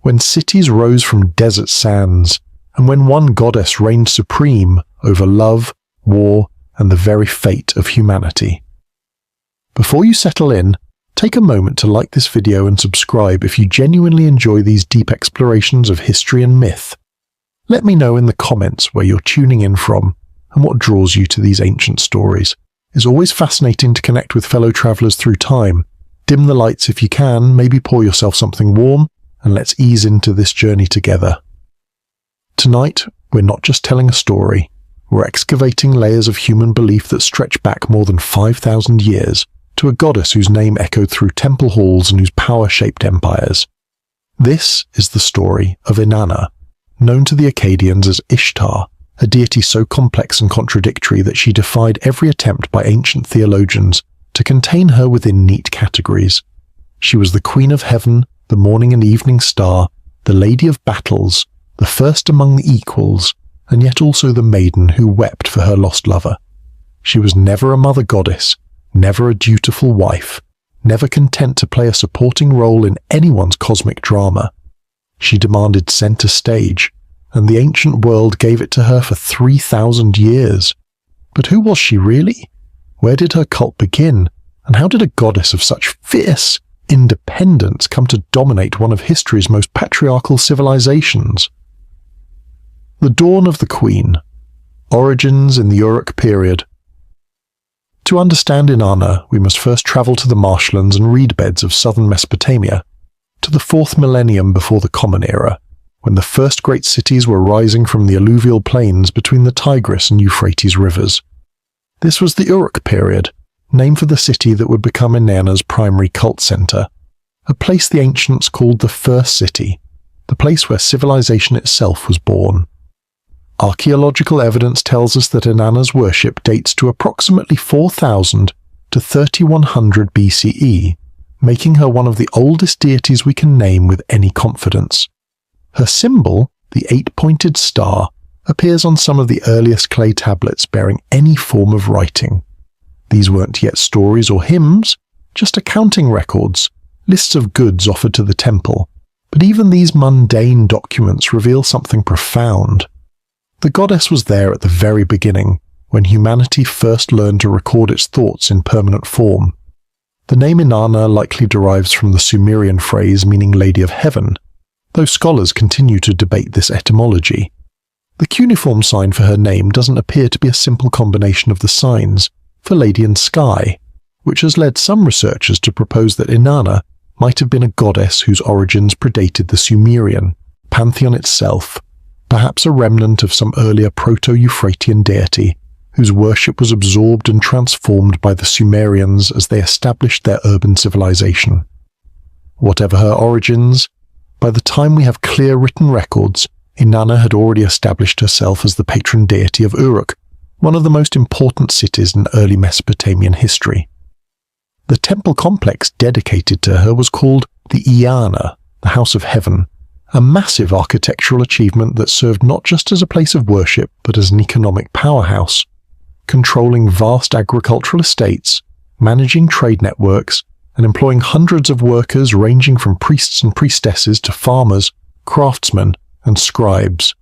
when cities rose from desert sands, and when one goddess reigned supreme over love, war, and the very fate of humanity. Before you settle in, take a moment to like this video and subscribe if you genuinely enjoy these deep explorations of history and myth. Let me know in the comments where you're tuning in from and what draws you to these ancient stories. It's always fascinating to connect with fellow travelers through time. Dim the lights if you can, maybe pour yourself something warm, and let's ease into this journey together. Tonight, we're not just telling a story, we're excavating layers of human belief that stretch back more than 5,000 years to a goddess whose name echoed through temple halls and whose power shaped empires. This is the story of Inanna, known to the Akkadians as Ishtar, a deity so complex and contradictory that she defied every attempt by ancient theologians to contain her within neat categories. She was the queen of heaven, the morning and evening star, the lady of battles, the first among the equals, and yet also the maiden who wept for her lost lover. She was never a mother goddess, never a dutiful wife, never content to play a supporting role in anyone's cosmic drama. She demanded center stage, and the ancient world gave it to her for 3,000 years. But who was she really? Where did her cult begin? And how did a goddess of such fierce independence come to dominate one of history's most patriarchal civilizations? The dawn of the Queen. Origins in the Uruk period. To understand Inanna, we must first travel to the marshlands and reed beds of southern Mesopotamia, to the 4th millennium before the Common Era, when the first great cities were rising from the alluvial plains between the Tigris and Euphrates rivers. This was the Uruk period, named for the city that would become Inanna's primary cult center, a place the ancients called the First City, the place where civilization itself was born. Archaeological evidence tells us that Inanna's worship dates to approximately 4000 to 3100 BCE, making her one of the oldest deities we can name with any confidence. Her symbol, the 8-pointed star, appears on some of the earliest clay tablets bearing any form of writing. These weren't yet stories or hymns, just accounting records, lists of goods offered to the temple. But even these mundane documents reveal something profound. The goddess was there at the very beginning, when humanity first learned to record its thoughts in permanent form. The name Inanna likely derives from the Sumerian phrase meaning Lady of Heaven, though scholars continue to debate this etymology. The cuneiform sign for her name doesn't appear to be a simple combination of the signs for Lady and Sky, which has led some researchers to propose that Inanna might have been a goddess whose origins predated the Sumerian pantheon itself, perhaps a remnant of some earlier Proto-Euphratian deity whose worship was absorbed and transformed by the Sumerians as they established their urban civilization. Whatever her origins, by the time we have clear written records, Inanna had already established herself as the patron deity of Uruk, one of the most important cities in early Mesopotamian history. The temple complex dedicated to her was called the Inanna, the House of Heaven, a massive architectural achievement that served not just as a place of worship but as an economic powerhouse, controlling vast agricultural estates, managing trade networks, and employing hundreds of workers ranging from priests and priestesses to farmers, craftsmen, and scribes.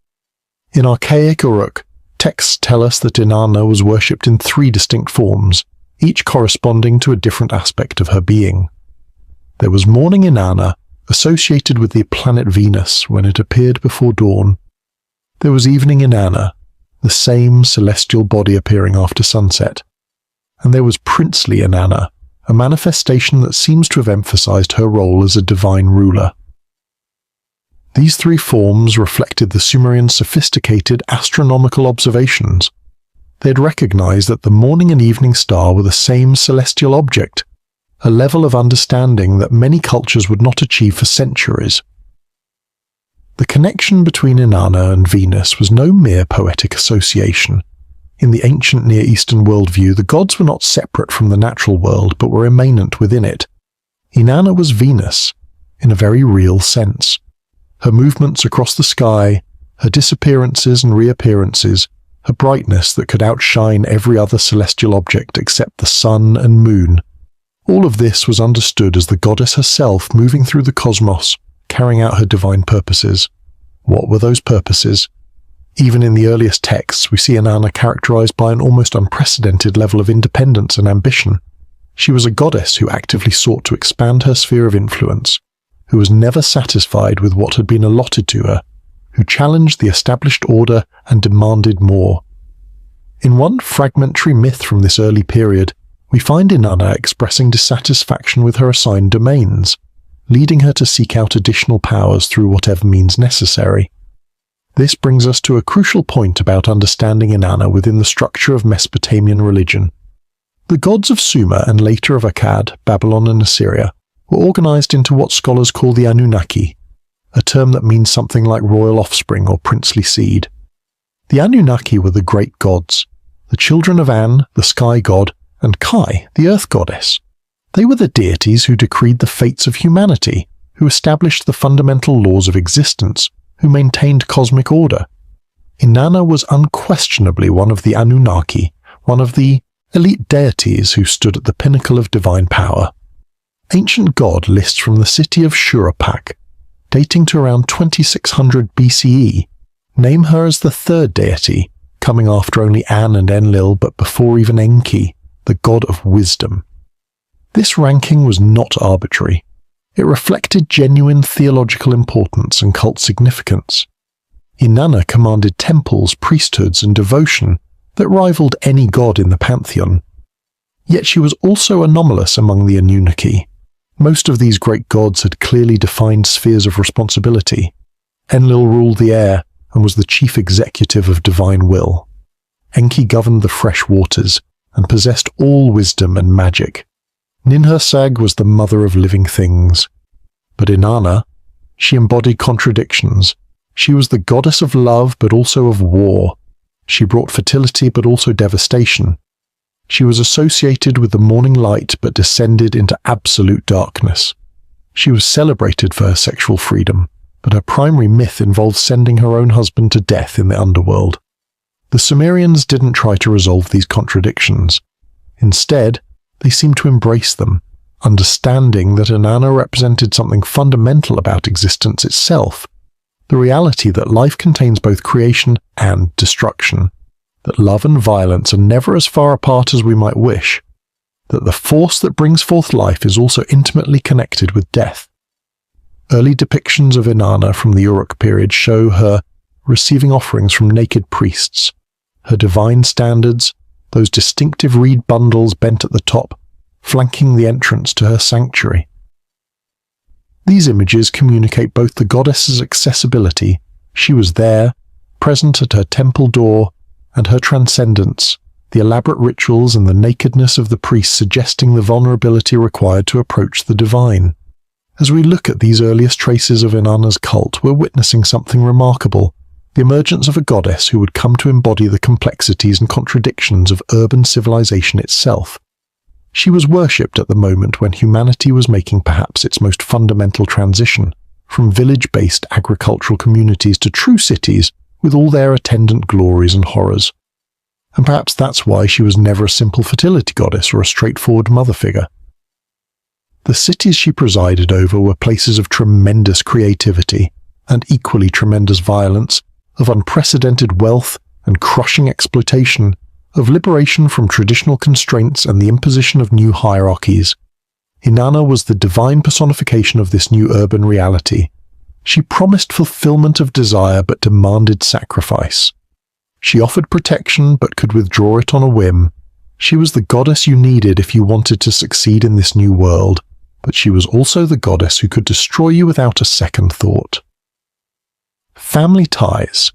In archaic Uruk, texts tell us that Inanna was worshipped in 3 distinct forms, each corresponding to a different aspect of her being. There was morning Inanna, associated with the planet Venus when it appeared before dawn. There was evening Inanna, the same celestial body appearing after sunset. And there was princely Inanna, a manifestation that seems to have emphasized her role as a divine ruler. These 3 forms reflected the Sumerian sophisticated astronomical observations. They had recognized that the morning and evening star were the same celestial object, a level of understanding that many cultures would not achieve for centuries. The connection between Inanna and Venus was no mere poetic association. In the ancient Near Eastern worldview, the gods were not separate from the natural world, but were immanent within it. Inanna was Venus, in a very real sense. Her movements across the sky, her disappearances and reappearances, her brightness that could outshine every other celestial object except the sun and moon. All of this was understood as the goddess herself moving through the cosmos, carrying out her divine purposes. What were those purposes? Even in the earliest texts, we see Inanna characterized by an almost unprecedented level of independence and ambition. She was a goddess who actively sought to expand her sphere of influence, who was never satisfied with what had been allotted to her, who challenged the established order and demanded more. In one fragmentary myth from this early period, we find Inanna expressing dissatisfaction with her assigned domains, leading her to seek out additional powers through whatever means necessary. This brings us to a crucial point about understanding Inanna within the structure of Mesopotamian religion. The gods of Sumer and later of Akkad, Babylon and Assyria were organized into what scholars call the Anunnaki, a term that means something like royal offspring or princely seed. The Anunnaki were the great gods, the children of An, the sky god, and Kai, the earth goddess. They were the deities who decreed the fates of humanity, who established the fundamental laws of existence, who maintained cosmic order. Inanna was unquestionably one of the Anunnaki, one of the elite deities who stood at the pinnacle of divine power. Ancient God lists from the city of Shurapak, dating to around 2600 BCE, name her as the third deity, coming after only An and Enlil but before even Enki, the god of wisdom. This ranking was not arbitrary. It reflected genuine theological importance and cult significance. Inanna commanded temples, priesthoods, and devotion that rivaled any god in the pantheon. Yet she was also anomalous among the Anunnaki. Most of these great gods had clearly defined spheres of responsibility. Enlil ruled the air and was the chief executive of divine will. Enki governed the fresh waters and possessed all wisdom and magic. Ninhursag was the mother of living things. But Inanna, she embodied contradictions. She was the goddess of love but also of war. She brought fertility but also devastation. She was associated with the morning light but descended into absolute darkness. She was celebrated for her sexual freedom, but her primary myth involved sending her own husband to death in the underworld. The Sumerians didn't try to resolve these contradictions. Instead, they seemed to embrace them, understanding that Inanna represented something fundamental about existence itself, the reality that life contains both creation and destruction, that love and violence are never as far apart as we might wish, that the force that brings forth life is also intimately connected with death. Early depictions of Inanna from the Uruk period show her receiving offerings from naked priests. Her divine standards, those distinctive reed bundles bent at the top, flanking the entrance to her sanctuary. These images communicate both the goddess's accessibility, she was there, present at her temple door, and her transcendence, the elaborate rituals and the nakedness of the priests suggesting the vulnerability required to approach the divine. As we look at these earliest traces of Inanna's cult, we're witnessing something remarkable, the emergence of a goddess who would come to embody the complexities and contradictions of urban civilization itself. She was worshipped at the moment when humanity was making perhaps its most fundamental transition, from village-based agricultural communities to true cities with all their attendant glories and horrors. And perhaps that's why she was never a simple fertility goddess or a straightforward mother figure. The cities she presided over were places of tremendous creativity and equally tremendous violence, of unprecedented wealth and crushing exploitation, of liberation from traditional constraints and the imposition of new hierarchies. Inanna was the divine personification of this new urban reality. She promised fulfillment of desire but demanded sacrifice. She offered protection but could withdraw it on a whim. She was the goddess you needed if you wanted to succeed in this new world, but she was also the goddess who could destroy you without a second thought. Family ties,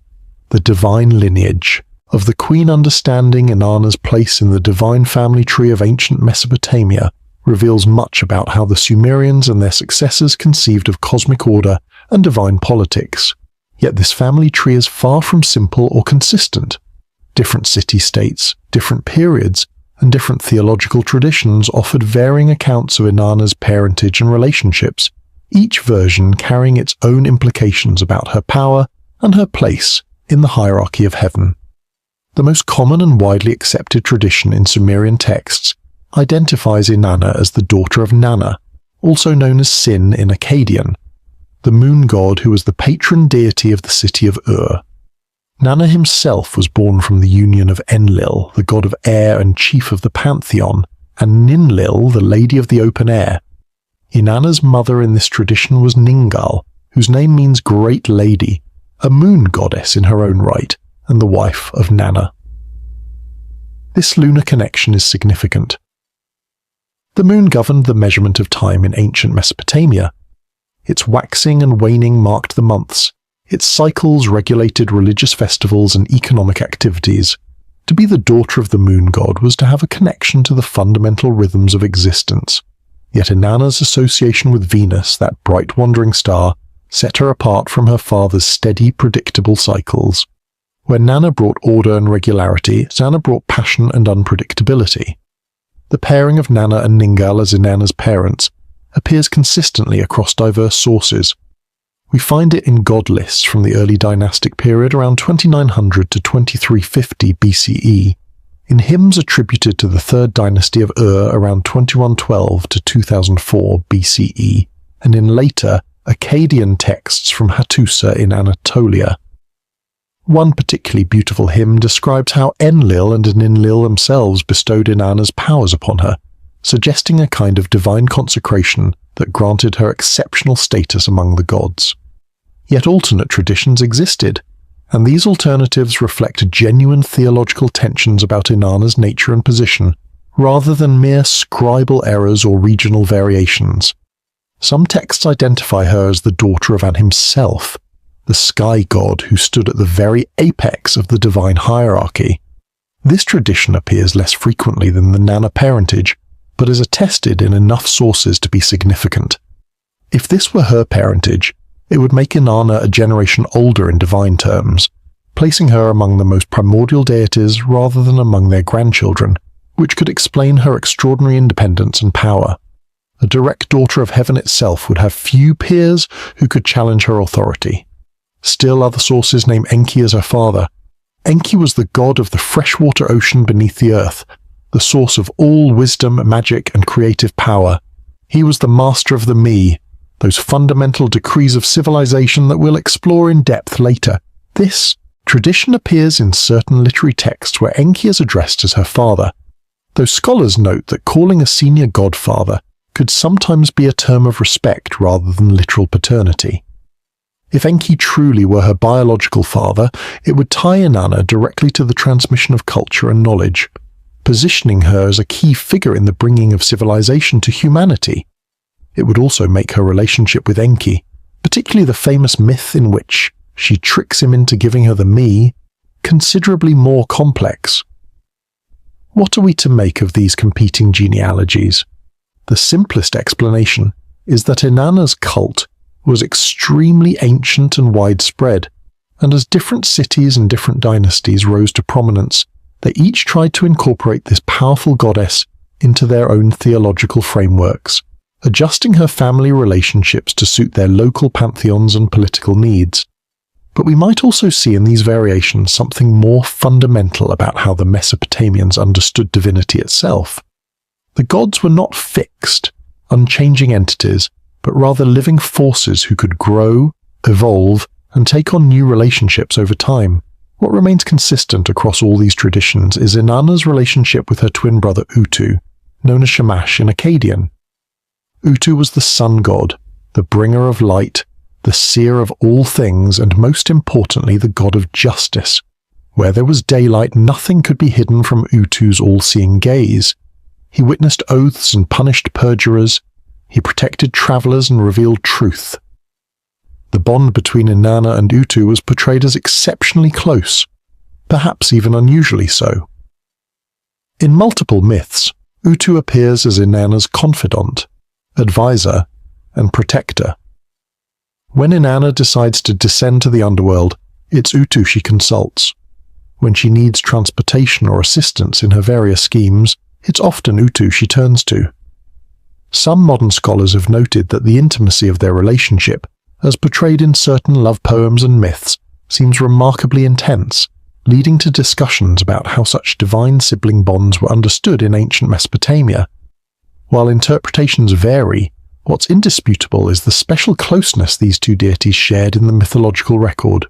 the divine lineage, of the queen understanding Inanna's place in the divine family tree of ancient Mesopotamia reveals much about how the Sumerians and their successors conceived of cosmic order and divine politics. Yet this family tree is far from simple or consistent. Different city-states, different periods, and different theological traditions offered varying accounts of Inanna's parentage and relationships, each version carrying its own implications about her power and her place in the hierarchy of heaven. The most common and widely accepted tradition in Sumerian texts identifies Inanna as the daughter of Nanna, also known as Sin in Akkadian. the moon god who was the patron deity of the city of Ur. Nanna himself was born from the union of Enlil, the god of air and chief of the pantheon, and Ninlil, the lady of the open air. Inanna's mother in this tradition was Ningal, whose name means great lady, a moon goddess in her own right, and the wife of Nanna. This lunar connection is significant. The moon governed the measurement of time in ancient Mesopotamia. Its waxing and waning marked the months. Its cycles regulated religious festivals and economic activities. To be the daughter of the moon god was to have a connection to the fundamental rhythms of existence. Yet Inanna's association with Venus, that bright wandering star, set her apart from her father's steady, predictable cycles. Where Nanna brought order and regularity, Nanna brought passion and unpredictability. The pairing of Nanna and Ningal as Inanna's parents appears consistently across diverse sources. We find it in god lists from the early dynastic period around 2900 to 2350 BCE, in hymns attributed to the third dynasty of Ur around 2112 to 2004 BCE, and in later Akkadian texts from Hattusa in Anatolia. One particularly beautiful hymn describes how Enlil and Ninlil themselves bestowed Inanna's powers upon her, suggesting a kind of divine consecration that granted her exceptional status among the gods. Yet alternate traditions existed, and these alternatives reflect genuine theological tensions about Inanna's nature and position, rather than mere scribal errors or regional variations. Some texts identify her as the daughter of An himself, the sky god who stood at the very apex of the divine hierarchy. This tradition appears less frequently than the Nanna parentage, but is attested in enough sources to be significant. If this were her parentage, it would make Inanna a generation older in divine terms, placing her among the most primordial deities rather than among their grandchildren, which could explain her extraordinary independence and power. A direct daughter of heaven itself would have few peers who could challenge her authority. Still other sources name Enki as her father. Enki was the god of the freshwater ocean beneath the earth, the source of all wisdom, magic, and creative power. He was the master of the me, those fundamental decrees of civilization that we'll explore in depth later. This tradition appears in certain literary texts where Enki is addressed as her father, though scholars note that calling a senior godfather could sometimes be a term of respect rather than literal paternity. If Enki truly were her biological father, it would tie Inanna directly to the transmission of culture and knowledge, positioning her as a key figure in the bringing of civilization to humanity. It would also make her relationship with Enki, particularly the famous myth in which she tricks him into giving her the me, considerably more complex. What are we to make of these competing genealogies? The simplest explanation is that Inanna's cult was extremely ancient and widespread, and as different cities and different dynasties rose to prominence, they each tried to incorporate this powerful goddess into their own theological frameworks, adjusting her family relationships to suit their local pantheons and political needs. But we might also see in these variations something more fundamental about how the Mesopotamians understood divinity itself. The gods were not fixed, unchanging entities, but rather living forces who could grow, evolve, and take on new relationships over time. What remains consistent across all these traditions is Inanna's relationship with her twin brother Utu, known as Shamash in Akkadian. Utu was the sun god, the bringer of light, the seer of all things, and most importantly the god of justice. Where there was daylight, nothing could be hidden from Utu's all-seeing gaze. He witnessed oaths and punished perjurers. He protected travelers and revealed truth. The bond between Inanna and Utu was portrayed as exceptionally close, perhaps even unusually so. In multiple myths, Utu appears as Inanna's confidant, advisor, and protector. When Inanna decides to descend to the underworld, it's Utu she consults. When she needs transportation or assistance in her various schemes, it's often Utu she turns to. Some modern scholars have noted that the intimacy of their relationship, as portrayed in certain love poems and myths, seems remarkably intense, leading to discussions about how such divine sibling bonds were understood in ancient Mesopotamia. While interpretations vary, What's indisputable is the special closeness these two deities shared in the mythological record.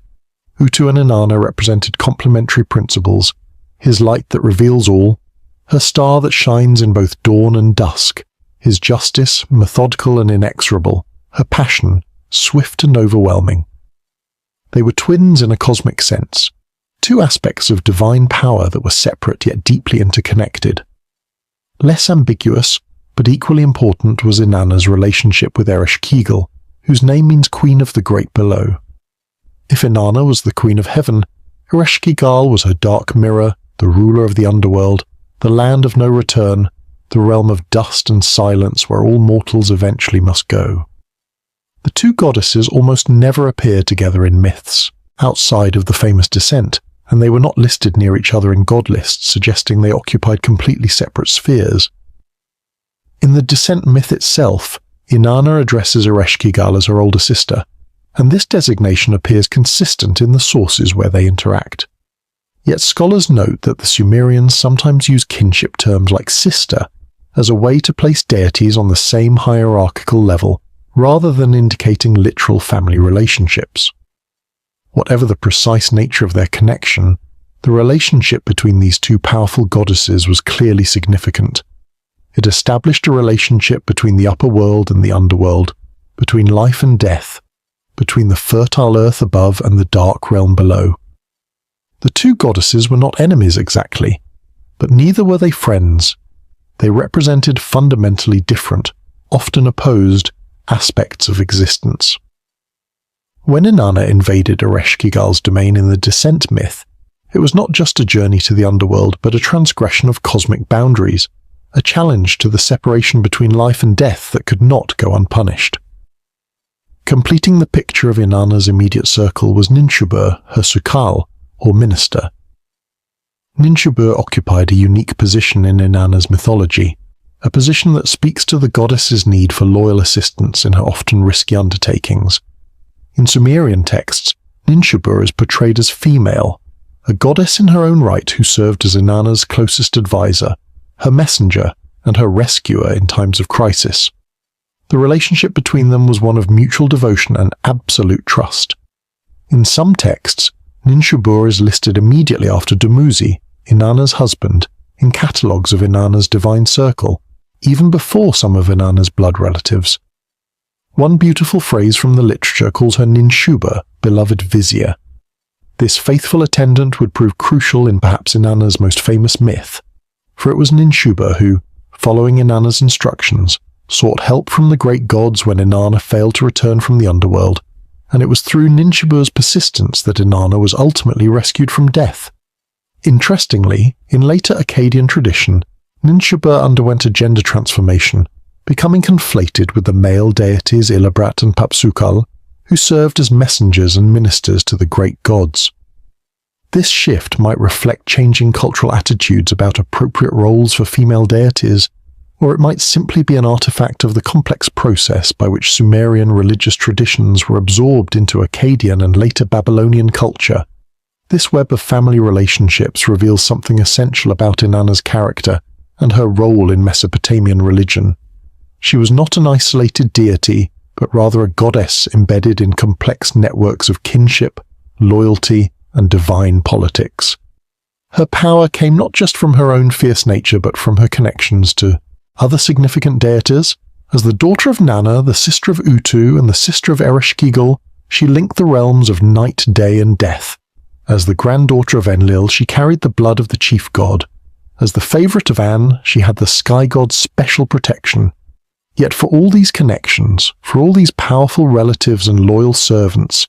Utu and Inanna represented complementary principles, his light that reveals all, her star that shines in both dawn and dusk, his justice, methodical and inexorable, her passion, swift and overwhelming. They were twins in a cosmic sense, two aspects of divine power that were separate yet deeply interconnected. Less ambiguous, but equally important, was Inanna's relationship with Ereshkigal, whose name means Queen of the Great Below. If Inanna was the Queen of Heaven, Ereshkigal was her dark mirror, the ruler of the underworld, the land of no return, the realm of dust and silence where all mortals eventually must go. The two goddesses almost never appear together in myths, outside of the famous descent, and they were not listed near each other in god lists, suggesting they occupied completely separate spheres. In the descent myth itself, Inanna addresses Ereshkigal as her older sister, and this designation appears consistent in the sources where they interact. Yet scholars note that the Sumerians sometimes use kinship terms like sister as a way to place deities on the same hierarchical level, rather than indicating literal family relationships. Whatever the precise nature of their connection, the relationship between these two powerful goddesses was clearly significant. It established a relationship between the upper world and the underworld, between life and death, between the fertile earth above and the dark realm below. The two goddesses were not enemies exactly, but neither were they friends. They represented fundamentally different, often opposed, aspects of existence. When Inanna invaded Ereshkigal's domain in the descent myth, it was not just a journey to the underworld, but a transgression of cosmic boundaries, a challenge to the separation between life and death that could not go unpunished. Completing the picture of Inanna's immediate circle was Ninshubur, her sukal, or minister. Ninshubur occupied a unique position in Inanna's mythology, a position that speaks to the goddess's need for loyal assistance in her often risky undertakings. In Sumerian texts, Ninshubur is portrayed as female, a goddess in her own right who served as Inanna's closest advisor, her messenger, and her rescuer in times of crisis. The relationship between them was one of mutual devotion and absolute trust. In some texts, Ninshubur is listed immediately after Dumuzi, Inanna's husband, in catalogues of Inanna's divine circle, even before some of Inanna's blood relatives. One beautiful phrase from the literature calls her Ninshuba, beloved vizier. This faithful attendant would prove crucial in perhaps Inanna's most famous myth, for it was Ninshuba who, following Inanna's instructions, sought help from the great gods when Inanna failed to return from the underworld, and it was through Ninshubur's persistence that Inanna was ultimately rescued from death. Interestingly, in later Akkadian tradition, Ninshubur underwent a gender transformation, becoming conflated with the male deities Ilabrat and Papsukal, who served as messengers and ministers to the great gods. This shift might reflect changing cultural attitudes about appropriate roles for female deities, or it might simply be an artifact of the complex process by which Sumerian religious traditions were absorbed into Akkadian and later Babylonian culture. This web of family relationships reveals something essential about Inanna's character and her role in Mesopotamian religion. She was not an isolated deity, but rather a goddess embedded in complex networks of kinship, loyalty, and divine politics. Her power came not just from her own fierce nature, but from her connections to other significant deities. As the daughter of Nanna, the sister of Utu, and the sister of Ereshkigal, she linked the realms of night, day, and death. As the granddaughter of Enlil, she carried the blood of the chief god. As the favourite of An, she had the sky god's special protection. Yet for all these connections, for all these powerful relatives and loyal servants,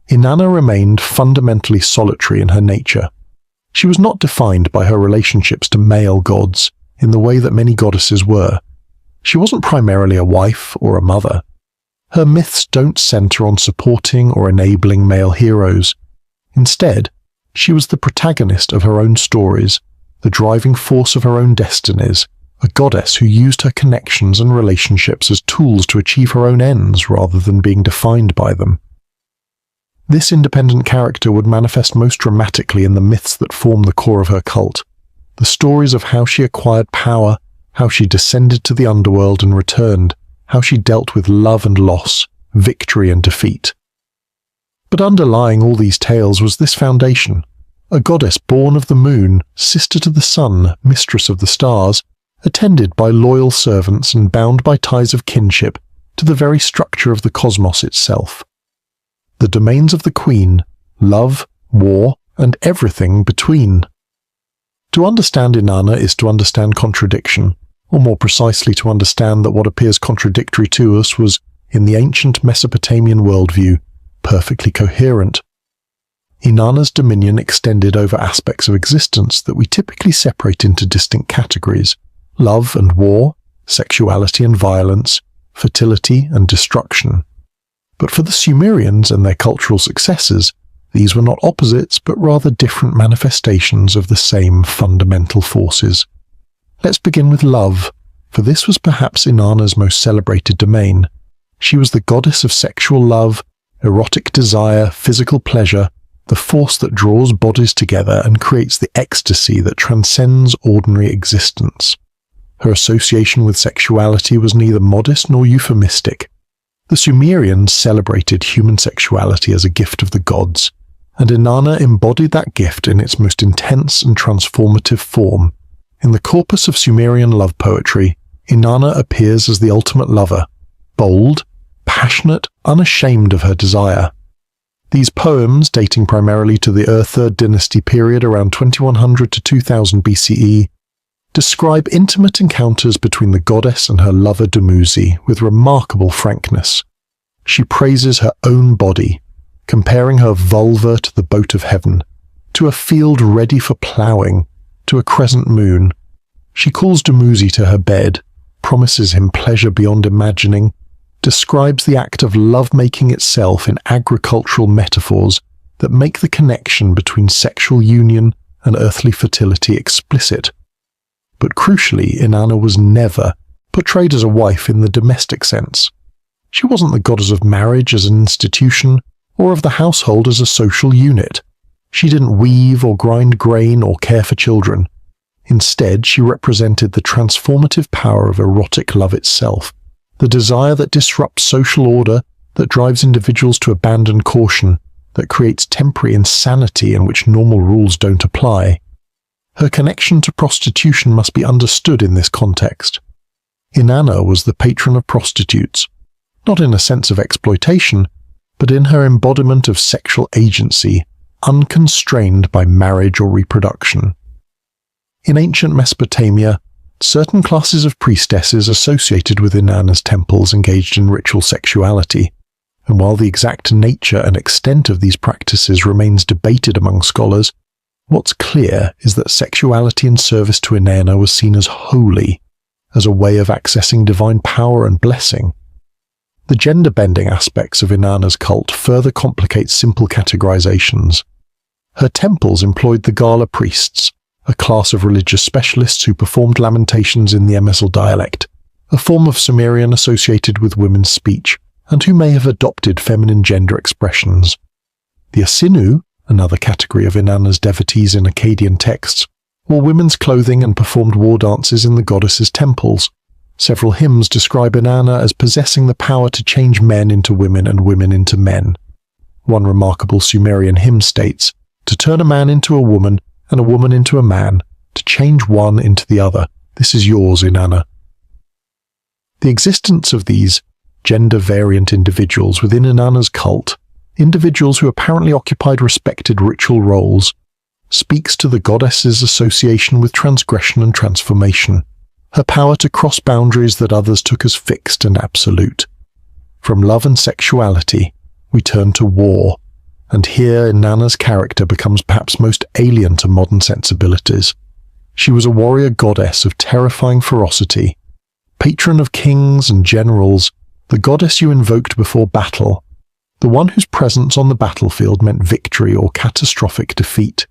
Inanna remained fundamentally solitary in her nature. She was not defined by her relationships to male gods in the way that many goddesses were. She wasn't primarily a wife or a mother. Her myths don't centre on supporting or enabling male heroes. Instead, she was the protagonist of her own stories, the driving force of her own destinies, a goddess who used her connections and relationships as tools to achieve her own ends rather than being defined by them. This independent character would manifest most dramatically in the myths that form the core of her cult, the stories of how she acquired power, how she descended to the underworld and returned, how she dealt with love and loss, victory and defeat. But underlying all these tales was this foundation: a goddess born of the moon, sister to the sun, mistress of the stars, attended by loyal servants and bound by ties of kinship to the very structure of the cosmos itself. The domains of the queen: love, war, and everything between. To understand Inanna is to understand contradiction, or more precisely to understand that what appears contradictory to us was, in the ancient Mesopotamian worldview, perfectly coherent. Inanna's dominion extended over aspects of existence that we typically separate into distinct categories: love and war, sexuality and violence, fertility and destruction. But for the Sumerians and their cultural successors, these were not opposites but rather different manifestations of the same fundamental forces. Let's begin with love, for this was perhaps Inanna's most celebrated domain. She was the goddess of sexual love, erotic desire, physical pleasure, the force that draws bodies together and creates the ecstasy that transcends ordinary existence. Her association with sexuality was neither modest nor euphemistic. The Sumerians celebrated human sexuality as a gift of the gods, and Inanna embodied that gift in its most intense and transformative form. In the corpus of Sumerian love poetry, Inanna appears as the ultimate lover, bold, passionate, unashamed of her desire. These poems, dating primarily to the Ur-3rd dynasty period around 2100 to 2000 BCE, describe intimate encounters between the goddess and her lover Dumuzi with remarkable frankness. She praises her own body, comparing her vulva to the boat of heaven, to a field ready for ploughing, to a crescent moon. She calls Dumuzi to her bed, promises him pleasure beyond imagining, describes the act of love-making itself in agricultural metaphors that make the connection between sexual union and earthly fertility explicit. But crucially, Inanna was never portrayed as a wife in the domestic sense. She wasn't the goddess of marriage as an institution, or of the household as a social unit. She didn't weave or grind grain or care for children. Instead, she represented the transformative power of erotic love itself, the desire that disrupts social order, that drives individuals to abandon caution, that creates temporary insanity in which normal rules don't apply. Her connection to prostitution must be understood in this context. Inanna was the patron of prostitutes, not in a sense of exploitation, but in her embodiment of sexual agency, unconstrained by marriage or reproduction. In ancient Mesopotamia, certain classes of priestesses associated with Inanna's temples engaged in ritual sexuality, and while the exact nature and extent of these practices remains debated among scholars, what's clear is that sexuality in service to Inanna was seen as holy, as a way of accessing divine power and blessing. The gender-bending aspects of Inanna's cult further complicate simple categorizations. Her temples employed the Gala priests, a class of religious specialists who performed lamentations in the Emesal dialect, a form of Sumerian associated with women's speech, and who may have adopted feminine gender expressions. The Asinu, another category of Inanna's devotees in Akkadian texts, wore women's clothing and performed war dances in the goddess's temples. Several hymns describe Inanna as possessing the power to change men into women and women into men. One remarkable Sumerian hymn states, "To turn a man into a woman and a woman into a man, to change one into the other. This is yours, Inanna." The existence of these gender-variant individuals within Inanna's cult, individuals who apparently occupied respected ritual roles, speaks to the goddess's association with transgression and transformation, her power to cross boundaries that others took as fixed and absolute. From love and sexuality, we turn to war, and here Inanna's character becomes perhaps most alien to modern sensibilities. She was a warrior goddess of terrifying ferocity, patron of kings and generals, the goddess you invoked before battle, the one whose presence on the battlefield meant victory or catastrophic defeat.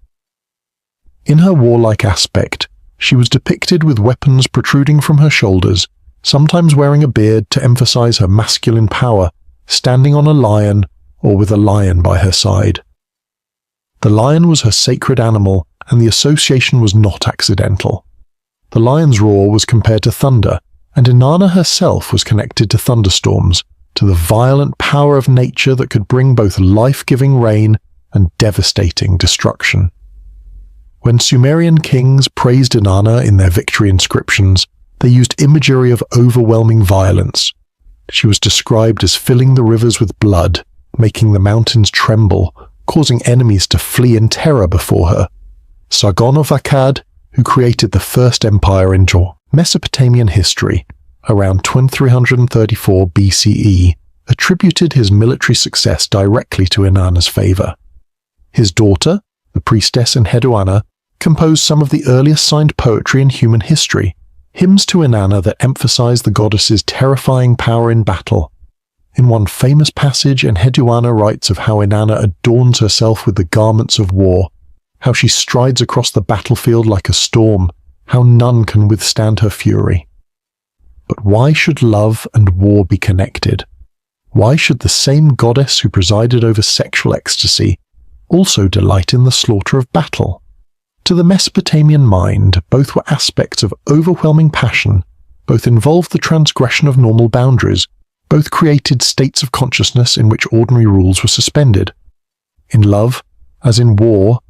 In her warlike aspect, she was depicted with weapons protruding from her shoulders, sometimes wearing a beard to emphasize her masculine power, standing on a lion or with a lion by her side. The lion was her sacred animal, and the association was not accidental. The lion's roar was compared to thunder, and Inanna herself was connected to thunderstorms, to the violent power of nature that could bring both life-giving rain and devastating destruction. When Sumerian kings praised Inanna in their victory inscriptions, they used imagery of overwhelming violence. She was described as filling the rivers with blood, making the mountains tremble, causing enemies to flee in terror before her. Sargon of Akkad, who created the first empire in Mesopotamian history, around 2334 BCE, attributed his military success directly to Inanna's favor. His daughter, the priestess Inanna, composed some of the earliest signed poetry in human history, hymns to Inanna that emphasize the goddess's terrifying power in battle. In one famous passage, Inanna writes of how Inanna adorns herself with the garments of war, how she strides across the battlefield like a storm, how none can withstand her fury. But why should love and war be connected? Why should the same goddess who presided over sexual ecstasy also delight in the slaughter of battle? To the Mesopotamian mind, both were aspects of overwhelming passion, both involved the transgression of normal boundaries, both created states of consciousness in which ordinary rules were suspended. In love, as in war,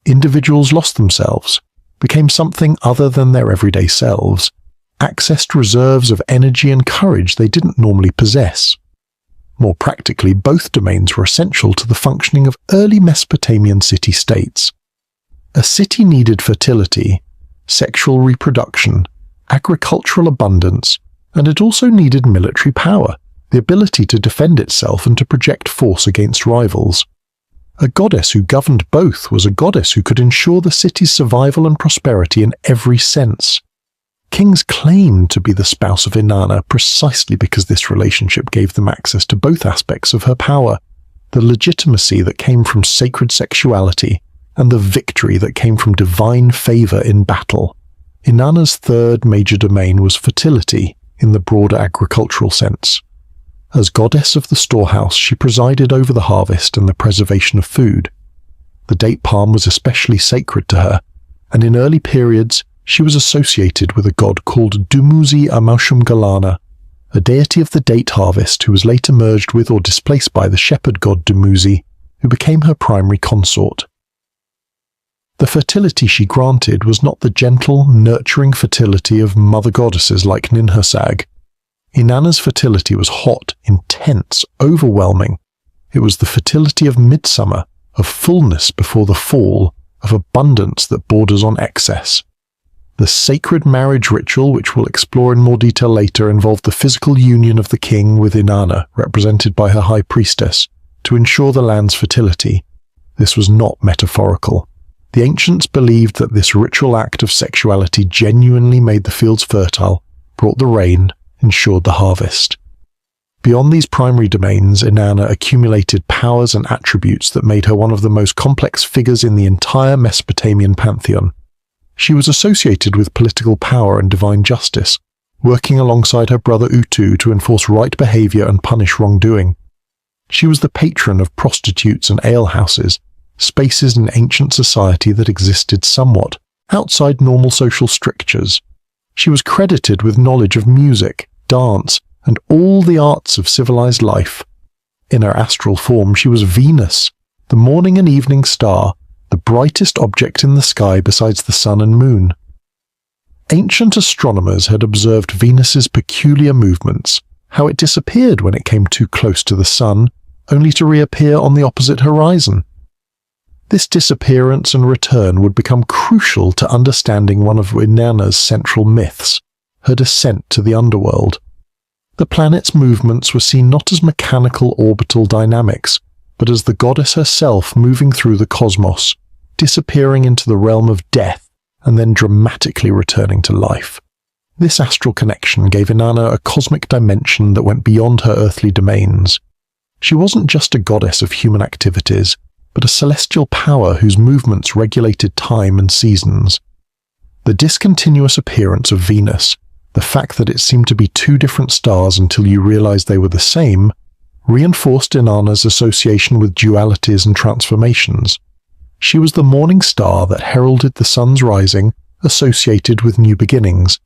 individuals lost themselves, became something other than their everyday selves, accessed reserves of energy and courage they didn't normally possess. More practically, both domains were essential to the functioning of early Mesopotamian city-states. A city needed fertility, sexual reproduction, agricultural abundance, and it also needed military power, the ability to defend itself and to project force against rivals. A goddess who governed both was a goddess who could ensure the city's survival and prosperity in every sense. Kings claimed to be the spouse of Inanna precisely because this relationship gave them access to both aspects of her power, the legitimacy that came from sacred sexuality and the victory that came from divine favor in battle. Inanna's third major domain was fertility in the broader agricultural sense. As goddess of the storehouse, she presided over the harvest and the preservation of food. The date palm was especially sacred to her, and in early periods she was associated with a god called Dumuzi Amaushum-Galana, a deity of the date harvest who was later merged with or displaced by the shepherd god Dumuzi, who became her primary consort. The fertility she granted was not the gentle, nurturing fertility of mother goddesses like Ninhursag. Inanna's fertility was hot, intense, overwhelming. It was the fertility of midsummer, of fullness before the fall, of abundance that borders on excess. The sacred marriage ritual, which we'll explore in more detail later, involved the physical union of the king with Inanna, represented by her high priestess, to ensure the land's fertility. This was not metaphorical. The ancients believed that this ritual act of sexuality genuinely made the fields fertile, brought the rain, ensured the harvest. Beyond these primary domains, Inanna accumulated powers and attributes that made her one of the most complex figures in the entire Mesopotamian pantheon. She was associated with political power and divine justice, working alongside her brother Utu to enforce right behavior and punish wrongdoing. She was the patron of prostitutes and alehouses, spaces in ancient society that existed somewhat outside normal social strictures. She was credited with knowledge of music, dance, and all the arts of civilized life. In her astral form, she was Venus, the morning and evening star, the brightest object in the sky besides the sun and moon. Ancient astronomers had observed Venus's peculiar movements, how it disappeared when it came too close to the sun, only to reappear on the opposite horizon. This disappearance and return would become crucial to understanding one of Inanna's central myths, her descent to the underworld. The planet's movements were seen not as mechanical orbital dynamics, but as the goddess herself moving through the cosmos, disappearing into the realm of death and then dramatically returning to life. This astral connection gave Inanna a cosmic dimension that went beyond her earthly domains. She wasn't just a goddess of human activities, but a celestial power whose movements regulated time and seasons. The discontinuous appearance of Venus, the fact that it seemed to be two different stars until you realized they were the same, reinforced Inanna's association with dualities and transformations. She was the morning star that heralded the sun's rising, associated with new beginnings,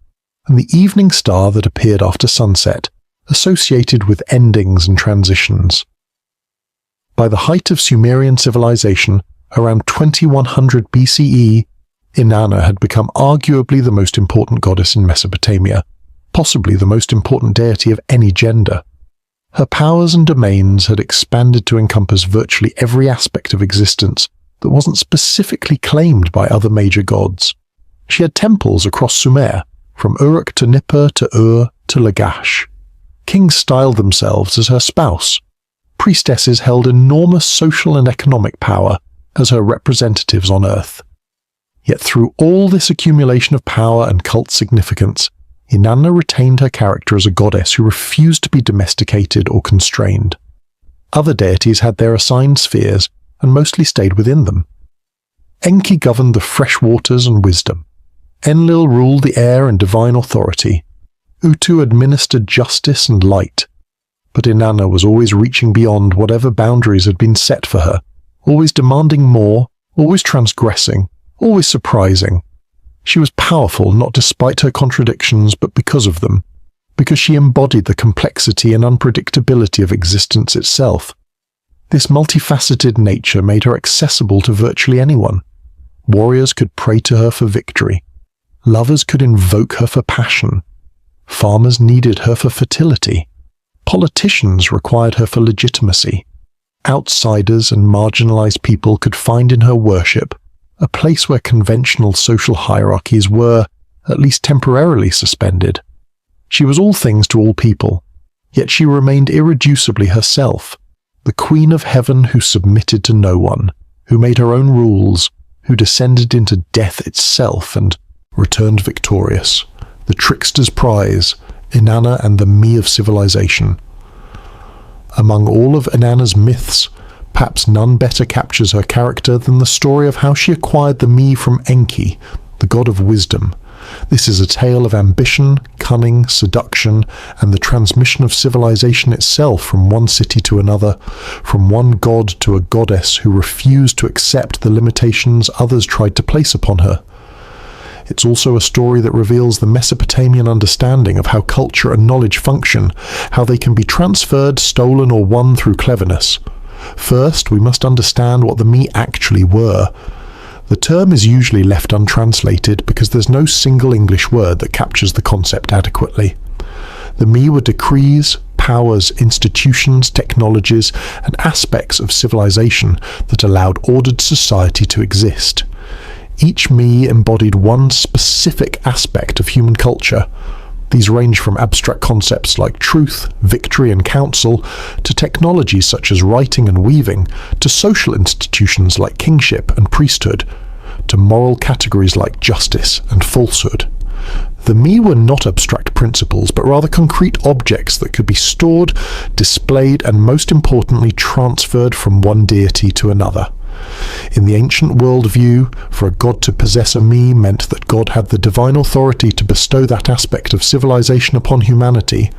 and the evening star that appeared after sunset, associated with endings and transitions. By the height of Sumerian civilization, around 2100 BCE, Inanna had become arguably the most important goddess in Mesopotamia, possibly the most important deity of any gender. Her powers and domains had expanded to encompass virtually every aspect of existence that wasn't specifically claimed by other major gods. She had temples across Sumer, from Uruk to Nippur to Ur to Lagash. Kings styled themselves as her spouse. Priestesses held enormous social and economic power as her representatives on earth. Yet through all this accumulation of power and cult significance, Inanna retained her character as a goddess who refused to be domesticated or constrained. Other deities had their assigned spheres and mostly stayed within them. Enki governed the fresh waters and wisdom. Enlil ruled the air and divine authority. Utu administered justice and light. But Inanna was always reaching beyond whatever boundaries had been set for her, always demanding more, always transgressing, always surprising. She was powerful not despite her contradictions, but because of them, because she embodied the complexity and unpredictability of existence itself. This multifaceted nature made her accessible to virtually anyone. Warriors could pray to her for victory. Lovers could invoke her for passion. Farmers needed her for fertility. Politicians required her for legitimacy. Outsiders and marginalized people could find in her worship a place where conventional social hierarchies were, at least temporarily, suspended. She was all things to all people, yet she remained irreducibly herself, the Queen of Heaven who submitted to no one, who made her own rules, who descended into death itself and returned victorious, the trickster's prize, Inanna and the me of civilization. Among all of Inanna's myths, perhaps none better captures her character than the story of how she acquired the me from Enki, the god of wisdom. This is a tale of ambition, cunning, seduction, and the transmission of civilization itself from one city to another, from one god to a goddess who refused to accept the limitations others tried to place upon her. It's also a story that reveals the Mesopotamian understanding of how culture and knowledge function, how they can be transferred, stolen, or won through cleverness. First, we must understand what the me actually were. The term is usually left untranslated because there's no single English word that captures the concept adequately. The me were decrees, powers, institutions, technologies, and aspects of civilization that allowed ordered society to exist. Each me embodied one specific aspect of human culture. These range from abstract concepts like truth, victory, and counsel, to technologies such as writing and weaving, to social institutions like kingship and priesthood, to moral categories like justice and falsehood. The me were not abstract principles, but rather concrete objects that could be stored, displayed, and most importantly transferred from one deity to another. In the ancient worldview, for a god to possess a me meant that God had the divine authority to bestow that aspect of civilization upon humanity.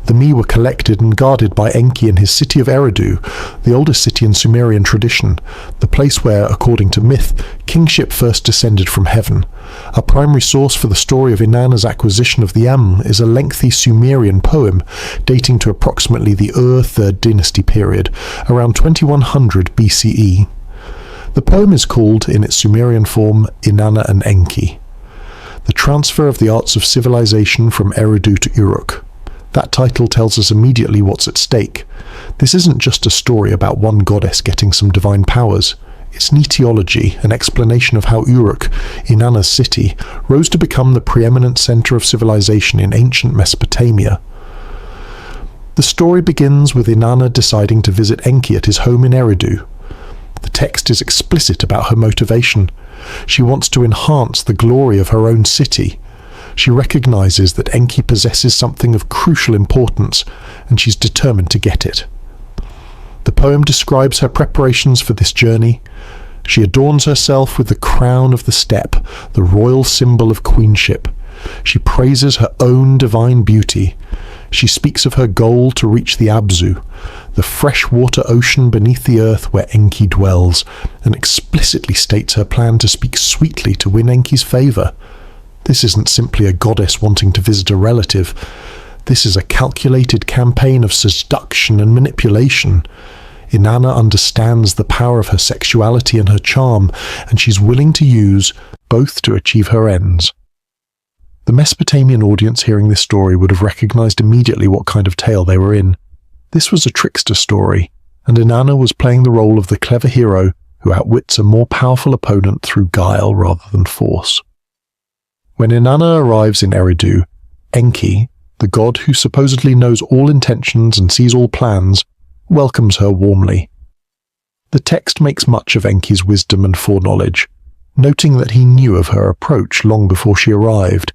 The me were collected and guarded by Enki in his city of Eridu, the oldest city in Sumerian tradition, the place where, according to myth, kingship first descended from heaven. A primary source for the story of Inanna's acquisition of the is a lengthy Sumerian poem dating to approximately the Ur 3rd dynasty period, around 2100 BCE. The poem is called, in its Sumerian form, Inanna and Enki. The transfer of the arts of civilization from Eridu to Uruk. That title tells us immediately what's at stake. This isn't just a story about one goddess getting some divine powers. It's an etiology, an explanation of how Uruk, Inanna's city, rose to become the preeminent center of civilization in ancient Mesopotamia. The story begins with Inanna deciding to visit Enki at his home in Eridu. The text is explicit about her motivation. She wants to enhance the glory of her own city. She recognizes that Enki possesses something of crucial importance, and she's determined to get it. The poem describes her preparations for this journey. She adorns herself with the crown of the steppe, the royal symbol of queenship. She praises her own divine beauty. She speaks of her goal to reach the Abzu, the freshwater ocean beneath the earth where Enki dwells, and explicitly states her plan to speak sweetly to win Enki's favor. This isn't simply a goddess wanting to visit a relative. This is a calculated campaign of seduction and manipulation. Inanna understands the power of her sexuality and her charm, and she's willing to use both to achieve her ends. The Mesopotamian audience hearing this story would have recognized immediately what kind of tale they were in. This was a trickster story, and Inanna was playing the role of the clever hero who outwits a more powerful opponent through guile rather than force. When Inanna arrives in Eridu, Enki, the god who supposedly knows all intentions and sees all plans, welcomes her warmly. The text makes much of Enki's wisdom and foreknowledge, noting that he knew of her approach long before she arrived.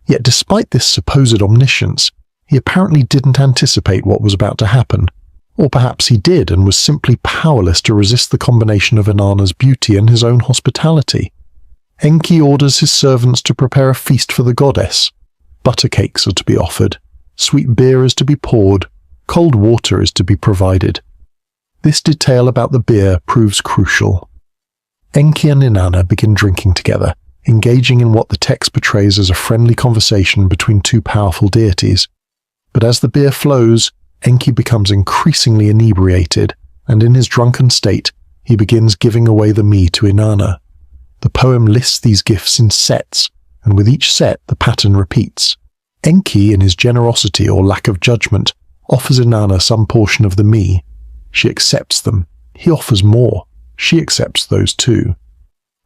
Yet despite this supposed omniscience, he apparently didn't anticipate what was about to happen, or perhaps he did and was simply powerless to resist the combination of Inanna's beauty and his own hospitality. Enki orders his servants to prepare a feast for the goddess. Butter cakes are to be offered, sweet beer is to be poured, cold water is to be provided. This detail about the beer proves crucial. Enki and Inanna begin drinking together, engaging in what the text portrays as a friendly conversation between two powerful deities. But as the beer flows, Enki becomes increasingly inebriated, and in his drunken state, he begins giving away the me to Inanna. The poem lists these gifts in sets, and with each set the pattern repeats. Enki, in his generosity or lack of judgment, offers Inanna some portion of the me. She accepts them. He offers more. She accepts those too.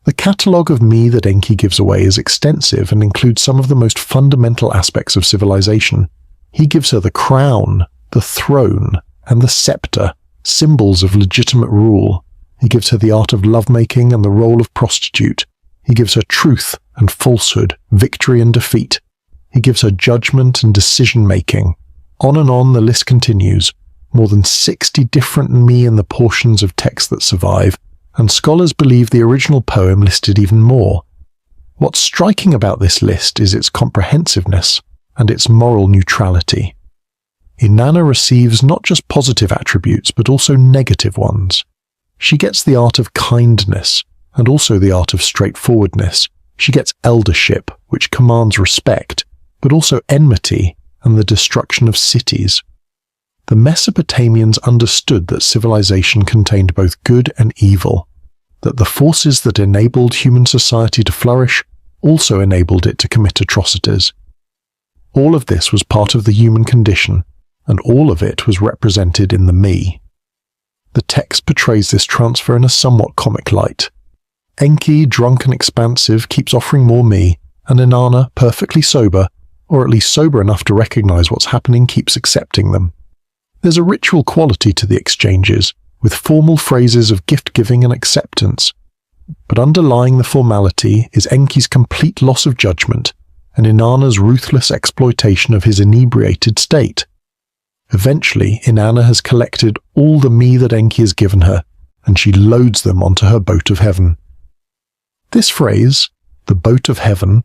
The catalogue of me that Enki gives away is extensive and includes some of the most fundamental aspects of civilization. He gives her the crown, the throne, and the scepter, symbols of legitimate rule. He gives her the art of lovemaking and the role of prostitute. He gives her truth and falsehood, victory and defeat. He gives her judgment and decision-making. On and on the list continues. More than 60 different me in the portions of text that survive, and scholars believe the original poem listed even more. What's striking about this list is its comprehensiveness and its moral neutrality. Inanna receives not just positive attributes but also negative ones. She gets the art of kindness and also the art of straightforwardness. She gets eldership, which commands respect, but also enmity and the destruction of cities. The Mesopotamians understood that civilization contained both good and evil, that the forces that enabled human society to flourish also enabled it to commit atrocities. All of this was part of the human condition, and all of it was represented in the me. The text portrays this transfer in a somewhat comic light. Enki, drunk and expansive, keeps offering more me, and Inanna, perfectly sober, or at least sober enough to recognize what's happening, keeps accepting them. There's a ritual quality to the exchanges, with formal phrases of gift-giving and acceptance. But underlying the formality is Enki's complete loss of judgment and Inanna's ruthless exploitation of his inebriated state. Eventually, Inanna has collected all the me that Enki has given her, and she loads them onto her boat of heaven. This phrase, the boat of heaven,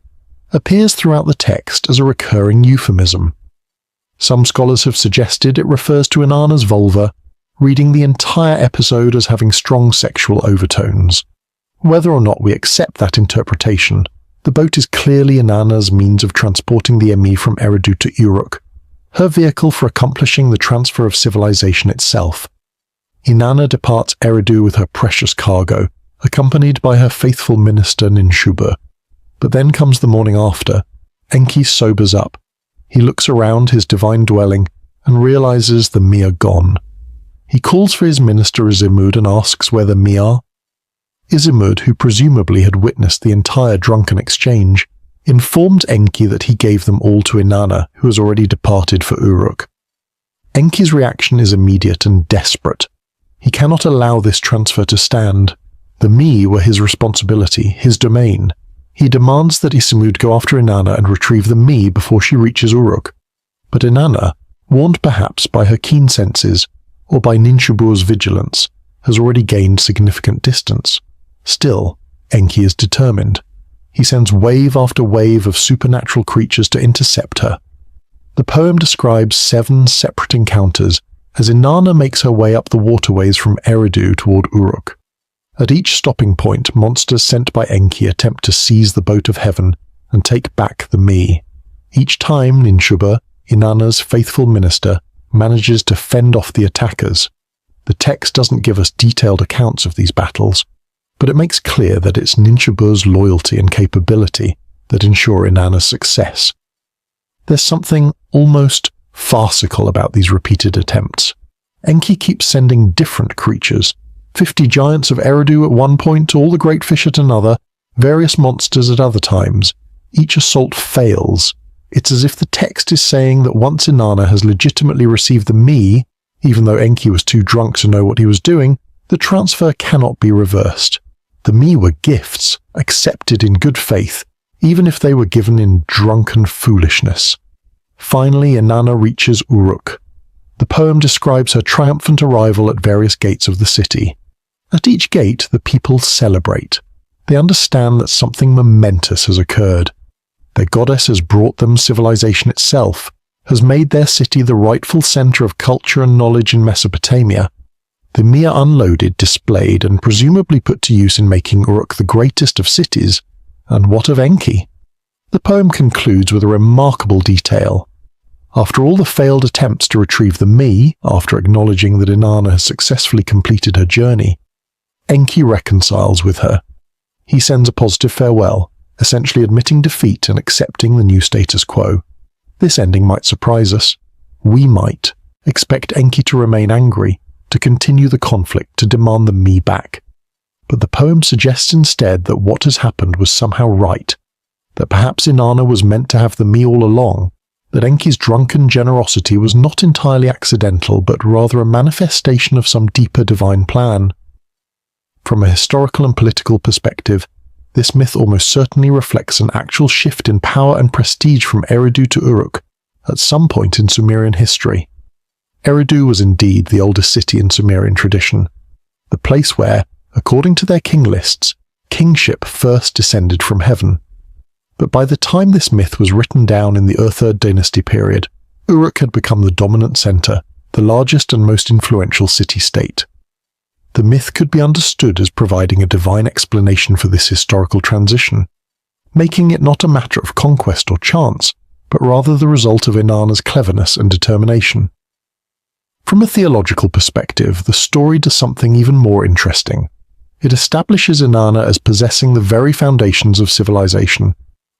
appears throughout the text as a recurring euphemism. Some scholars have suggested it refers to Inanna's vulva, reading the entire episode as having strong sexual overtones. Whether or not we accept that interpretation, the boat is clearly Inanna's means of transporting the Emi from Eridu to Uruk, her vehicle for accomplishing the transfer of civilization itself. Inanna departs Eridu with her precious cargo, accompanied by her faithful minister Ninshubur. But then comes the morning after. Enki sobers up. He looks around his divine dwelling and realizes the me are gone. He calls for his minister Izimud and asks where the me are. Izimud, who presumably had witnessed the entire drunken exchange, informed Enki that he gave them all to Inanna, who has already departed for Uruk. Enki's reaction is immediate and desperate. He cannot allow this transfer to stand. The me were his responsibility, his domain. He demands that Izimud go after Inanna and retrieve the me before she reaches Uruk. But Inanna, warned perhaps by her keen senses, or by Ninshubur's vigilance, has already gained significant distance. Still, Enki is determined. He sends wave after wave of supernatural creatures to intercept her. The poem describes 7 separate encounters as Inanna makes her way up the waterways from Eridu toward Uruk. At each stopping point, monsters sent by Enki attempt to seize the boat of heaven and take back the me. Each time Ninshuba, Inanna's faithful minister, manages to fend off the attackers. The text doesn't give us detailed accounts of these battles, but it makes clear that it's Ninshuba's loyalty and capability that ensure Inanna's success. There's something almost farcical about these repeated attempts. Enki keeps sending different creatures, 50 giants of Eridu at one point, all the great fish at another, various monsters at other times. Each assault fails. It's as if the text is saying that once Inanna has legitimately received the me, even though Enki was too drunk to know what he was doing, the transfer cannot be reversed. The me were gifts, accepted in good faith, even if they were given in drunken foolishness. Finally, Inanna reaches Uruk. The poem describes her triumphant arrival at various gates of the city. At each gate, the people celebrate. They understand that something momentous has occurred. Their goddess has brought them civilization itself, has made their city the rightful center of culture and knowledge in Mesopotamia. The me are unloaded, displayed, and presumably put to use in making Uruk the greatest of cities. And what of Enki? The poem concludes with a remarkable detail. After all the failed attempts to retrieve the me, after acknowledging that Inanna has successfully completed her journey, Enki reconciles with her. He sends a positive farewell, essentially admitting defeat and accepting the new status quo. This ending might surprise us. We might expect Enki to remain angry, to continue the conflict, to demand the me back. But the poem suggests instead that what has happened was somehow right, that perhaps Inanna was meant to have the me all along, that Enki's drunken generosity was not entirely accidental, but rather a manifestation of some deeper divine plan. From a historical and political perspective, this myth almost certainly reflects an actual shift in power and prestige from Eridu to Uruk at some point in Sumerian history. Eridu was indeed the oldest city in Sumerian tradition, the place where, according to their king lists, kingship first descended from heaven. But by the time this myth was written down in the Ur-Third dynasty period, Uruk had become the dominant center, the largest and most influential city-state. The myth could be understood as providing a divine explanation for this historical transition, making it not a matter of conquest or chance, but rather the result of Inanna's cleverness and determination. From a theological perspective, the story does something even more interesting. It establishes Inanna as possessing the very foundations of civilization.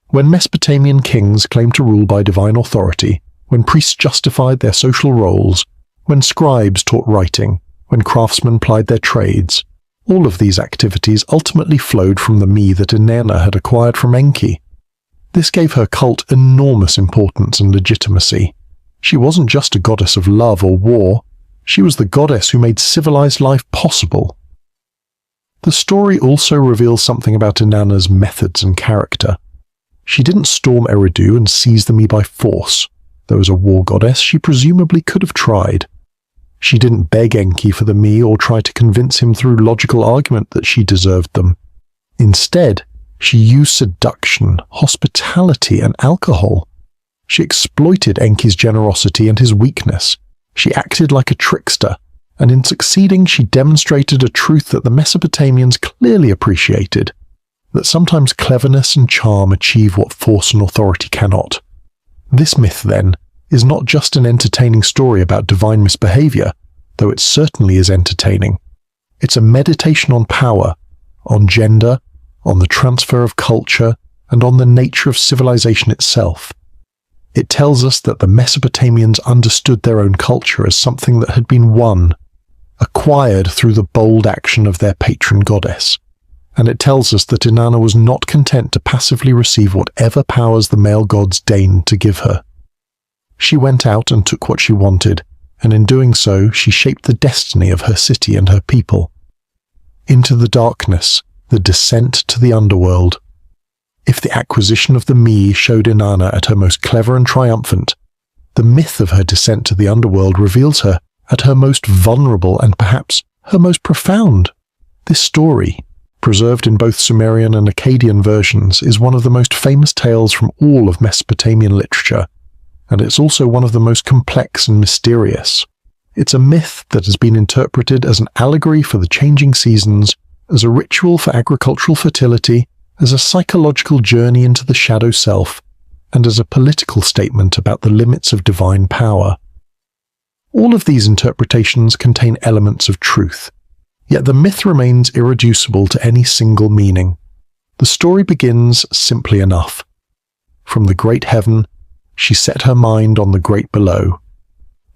When Mesopotamian kings claimed to rule by divine authority, when priests justified their social roles, when scribes taught writing, when craftsmen plied their trades, all of these activities ultimately flowed from the me that Inanna had acquired from Enki. This gave her cult enormous importance and legitimacy. She wasn't just a goddess of love or war, she was the goddess who made civilized life possible. The story also reveals something about Inanna's methods and character. She didn't storm Eridu and seize the me by force. Though as a war goddess, she presumably could have tried. She didn't beg Enki for the me or try to convince him through logical argument that she deserved them. Instead, she used seduction, hospitality, and alcohol. She exploited Enki's generosity and his weakness. She acted like a trickster, and in succeeding she demonstrated a truth that the Mesopotamians clearly appreciated, that sometimes cleverness and charm achieve what force and authority cannot. This myth, then, is not just an entertaining story about divine misbehavior, though it certainly is entertaining. It's a meditation on power, on gender, on the transfer of culture, and on the nature of civilization itself. It tells us that the Mesopotamians understood their own culture as something that had been won, acquired through the bold action of their patron goddess. And it tells us that Inanna was not content to passively receive whatever powers the male gods deigned to give her. She went out and took what she wanted, and in doing so she shaped the destiny of her city and her people. Into the darkness, the descent to the underworld. If the acquisition of the me showed Inanna at her most clever and triumphant, the myth of her descent to the underworld reveals her at her most vulnerable and perhaps her most profound. This story, preserved in both Sumerian and Akkadian versions, is one of the most famous tales from all of Mesopotamian literature, and it's also one of the most complex and mysterious. It's a myth that has been interpreted as an allegory for the changing seasons, as a ritual for agricultural fertility, as a psychological journey into the shadow self, and as a political statement about the limits of divine power. All of these interpretations contain elements of truth, yet the myth remains irreducible to any single meaning. The story begins simply enough. From the great heaven, she set her mind on the great below.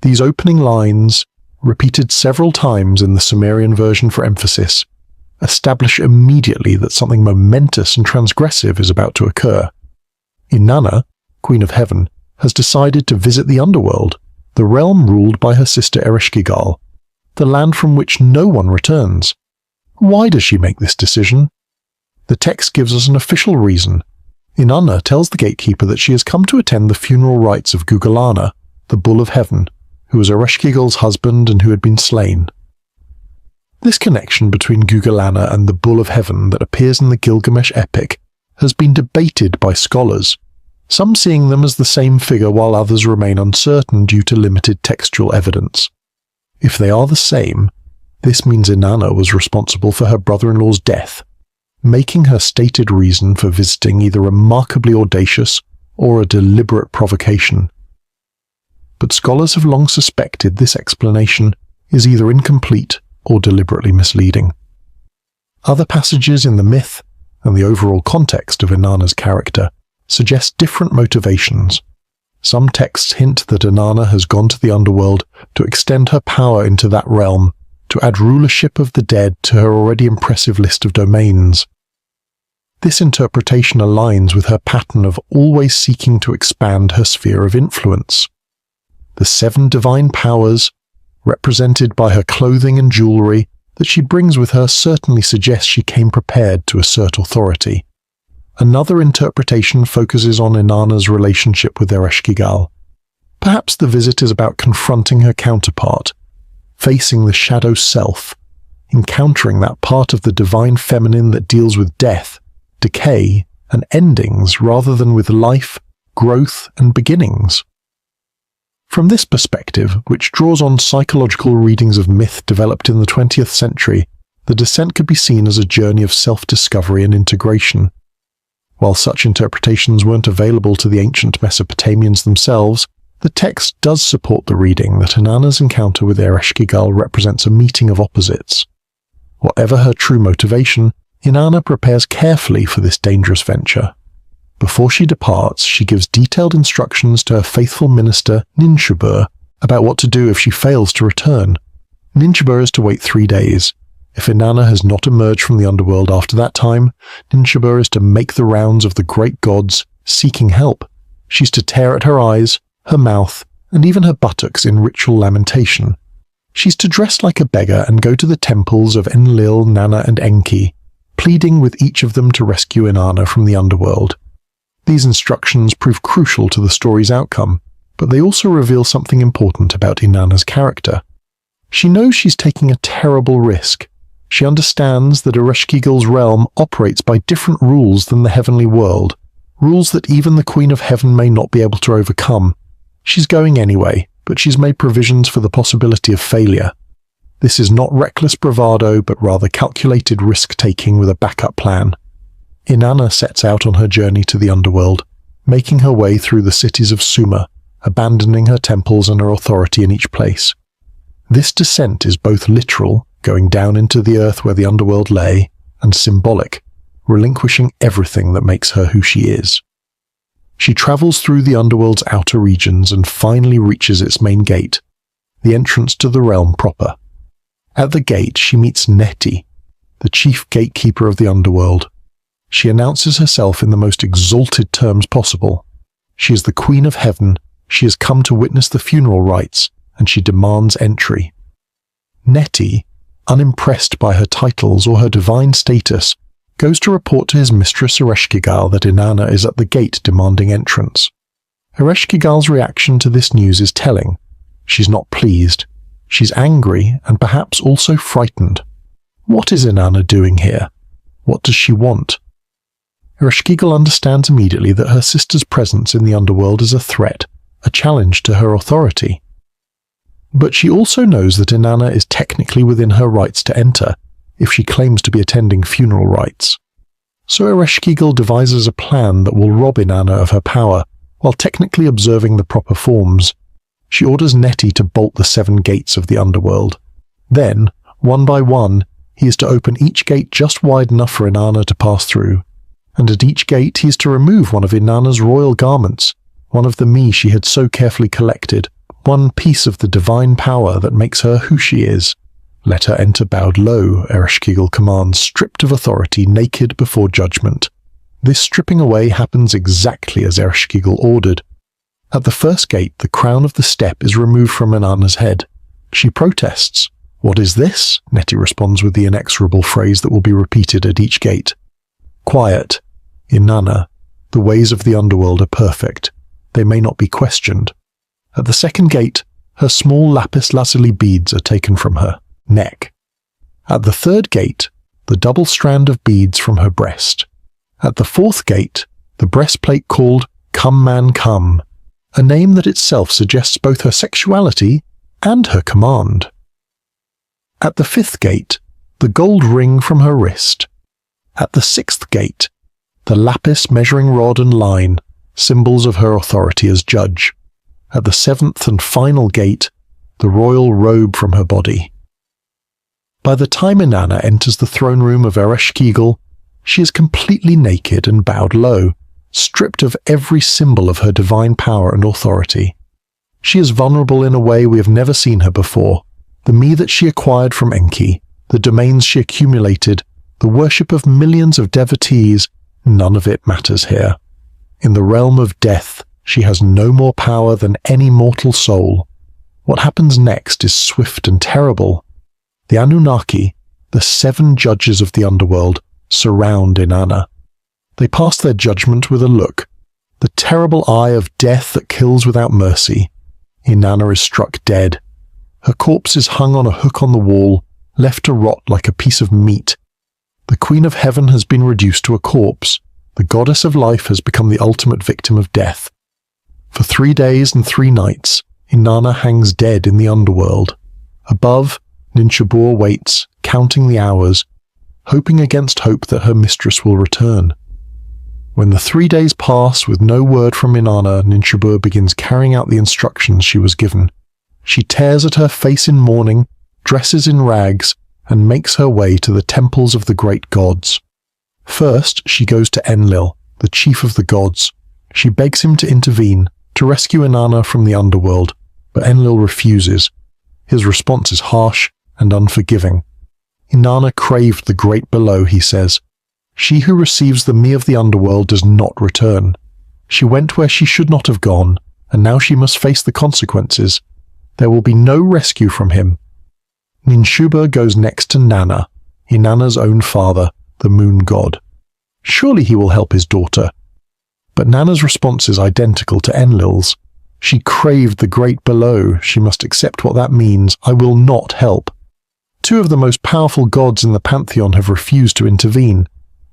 These opening lines, repeated several times in the Sumerian version for emphasis, establish immediately that something momentous and transgressive is about to occur. Inanna, Queen of Heaven, has decided to visit the underworld, the realm ruled by her sister Ereshkigal, the land from which no one returns. Why does she make this decision? The text gives us an official reason. Inanna tells the gatekeeper that she has come to attend the funeral rites of Gugalana, the Bull of Heaven, who was Ereshkigal's husband and who had been slain. This connection between Gugalana and the Bull of Heaven that appears in the Gilgamesh epic has been debated by scholars, some seeing them as the same figure while others remain uncertain due to limited textual evidence. If they are the same, this means Inanna was responsible for her brother-in-law's death, making her stated reason for visiting either remarkably audacious or a deliberate provocation. But scholars have long suspected this explanation is either incomplete or deliberately misleading. Other passages in the myth and the overall context of Inanna's character suggest different motivations. Some texts hint that Inanna has gone to the underworld to extend her power into that realm, to add rulership of the dead to her already impressive list of domains. This interpretation aligns with her pattern of always seeking to expand her sphere of influence. The 7 divine powers, represented by her clothing and jewelry that she brings with her, certainly suggests she came prepared to assert authority. Another interpretation focuses on Inanna's relationship with Ereshkigal. Perhaps the visit is about confronting her counterpart, facing the shadow self, encountering that part of the divine feminine that deals with death, decay, and endings rather than with life, growth, and beginnings. From this perspective, which draws on psychological readings of myth developed in the 20th century, the descent could be seen as a journey of self-discovery and integration. While such interpretations weren't available to the ancient Mesopotamians themselves, the text does support the reading that Inanna's encounter with Ereshkigal represents a meeting of opposites. Whatever her true motivation, Inanna prepares carefully for this dangerous venture. Before she departs, she gives detailed instructions to her faithful minister, Ninshubur, about what to do if she fails to return. Ninshubur is to wait 3 days. If Inanna has not emerged from the underworld after that time, Ninshubur is to make the rounds of the great gods, seeking help. She's to tear at her eyes, her mouth, and even her buttocks in ritual lamentation. She's to dress like a beggar and go to the temples of Enlil, Nanna, and Enki, pleading with each of them to rescue Inanna from the underworld. These instructions prove crucial to the story's outcome, but they also reveal something important about Inanna's character. She knows she's taking a terrible risk. She understands that Ereshkigal's realm operates by different rules than the heavenly world, rules that even the Queen of Heaven may not be able to overcome. She's going anyway, but she's made provisions for the possibility of failure. This is not reckless bravado, but rather calculated risk-taking with a backup plan. Inanna sets out on her journey to the underworld, making her way through the cities of Sumer, abandoning her temples and her authority in each place. This descent is both literal, going down into the earth where the underworld lay, and symbolic, relinquishing everything that makes her who she is. She travels through the underworld's outer regions and finally reaches its main gate, the entrance to the realm proper. At the gate, she meets Neti, the chief gatekeeper of the underworld. She announces herself in the most exalted terms possible. She is the Queen of Heaven, she has come to witness the funeral rites, and she demands entry. Neti, unimpressed by her titles or her divine status, goes to report to his mistress Ereshkigal that Inanna is at the gate demanding entrance. Ereshkigal's reaction to this news is telling. She's not pleased. She's angry and perhaps also frightened. What is Inanna doing here? What does she want? Ereshkigal understands immediately that her sister's presence in the underworld is a threat, a challenge to her authority. But she also knows that Inanna is technically within her rights to enter, if she claims to be attending funeral rites. So Ereshkigal devises a plan that will rob Inanna of her power, while technically observing the proper forms. She orders Neti to bolt the 7 gates of the underworld. Then, one by one, he is to open each gate just wide enough for Inanna to pass through. And at each gate he is to remove one of Inanna's royal garments, one of the me she had so carefully collected, one piece of the divine power that makes her who she is. Let her enter bowed low, Ereshkigal commands, stripped of authority, naked before judgment. This stripping away happens exactly as Ereshkigal ordered. At the first gate, the crown of the step is removed from Inanna's head. She protests. "What is this?" Neti responds with the inexorable phrase that will be repeated at each gate. "Quiet. Inanna, the ways of the underworld are perfect. They may not be questioned." At the second gate, her small lapis lazuli beads are taken from her neck. At the third gate, the double strand of beads from her breast. At the fourth gate, the breastplate called Come Man Come, a name that itself suggests both her sexuality and her command. At the fifth gate, the gold ring from her wrist. At the sixth gate, the lapis measuring rod and line, symbols of her authority as judge. At the seventh and final gate, the royal robe from her body. By the time Inanna enters the throne room of Ereshkigal, she is completely naked and bowed low, stripped of every symbol of her divine power and authority. She is vulnerable in a way we have never seen her before. The me that she acquired from Enki, the domains she accumulated, the worship of millions of devotees, none of it matters here. In the realm of death, she has no more power than any mortal soul. What happens next is swift and terrible. The Anunnaki, the 7 judges of the underworld, surround Inanna. They pass their judgment with a look, the terrible eye of death that kills without mercy. Inanna is struck dead. Her corpse is hung on a hook on the wall, left to rot like a piece of meat. The Queen of Heaven has been reduced to a corpse. The goddess of life has become the ultimate victim of death. For 3 days and 3 nights, Inanna hangs dead in the underworld. Above, Ninshubur waits, counting the hours, hoping against hope that her mistress will return. When the 3 days pass with no word from Inanna, Ninshubur begins carrying out the instructions she was given. She tears at her face in mourning, dresses in rags, and makes her way to the temples of the great gods. First, she goes to Enlil, the chief of the gods. She begs him to intervene, to rescue Inanna from the underworld, but Enlil refuses. His response is harsh and unforgiving. Inanna craved the great below, he says. She who receives the me of the underworld does not return. She went where she should not have gone, and now she must face the consequences. There will be no rescue from him. Ninshubur goes next to Nanna, Inanna's own father, the moon god. Surely he will help his daughter. But Nanna's response is identical to Enlil's. She craved the great below. She must accept what that means. I will not help. 2 of the most powerful gods in the pantheon have refused to intervene.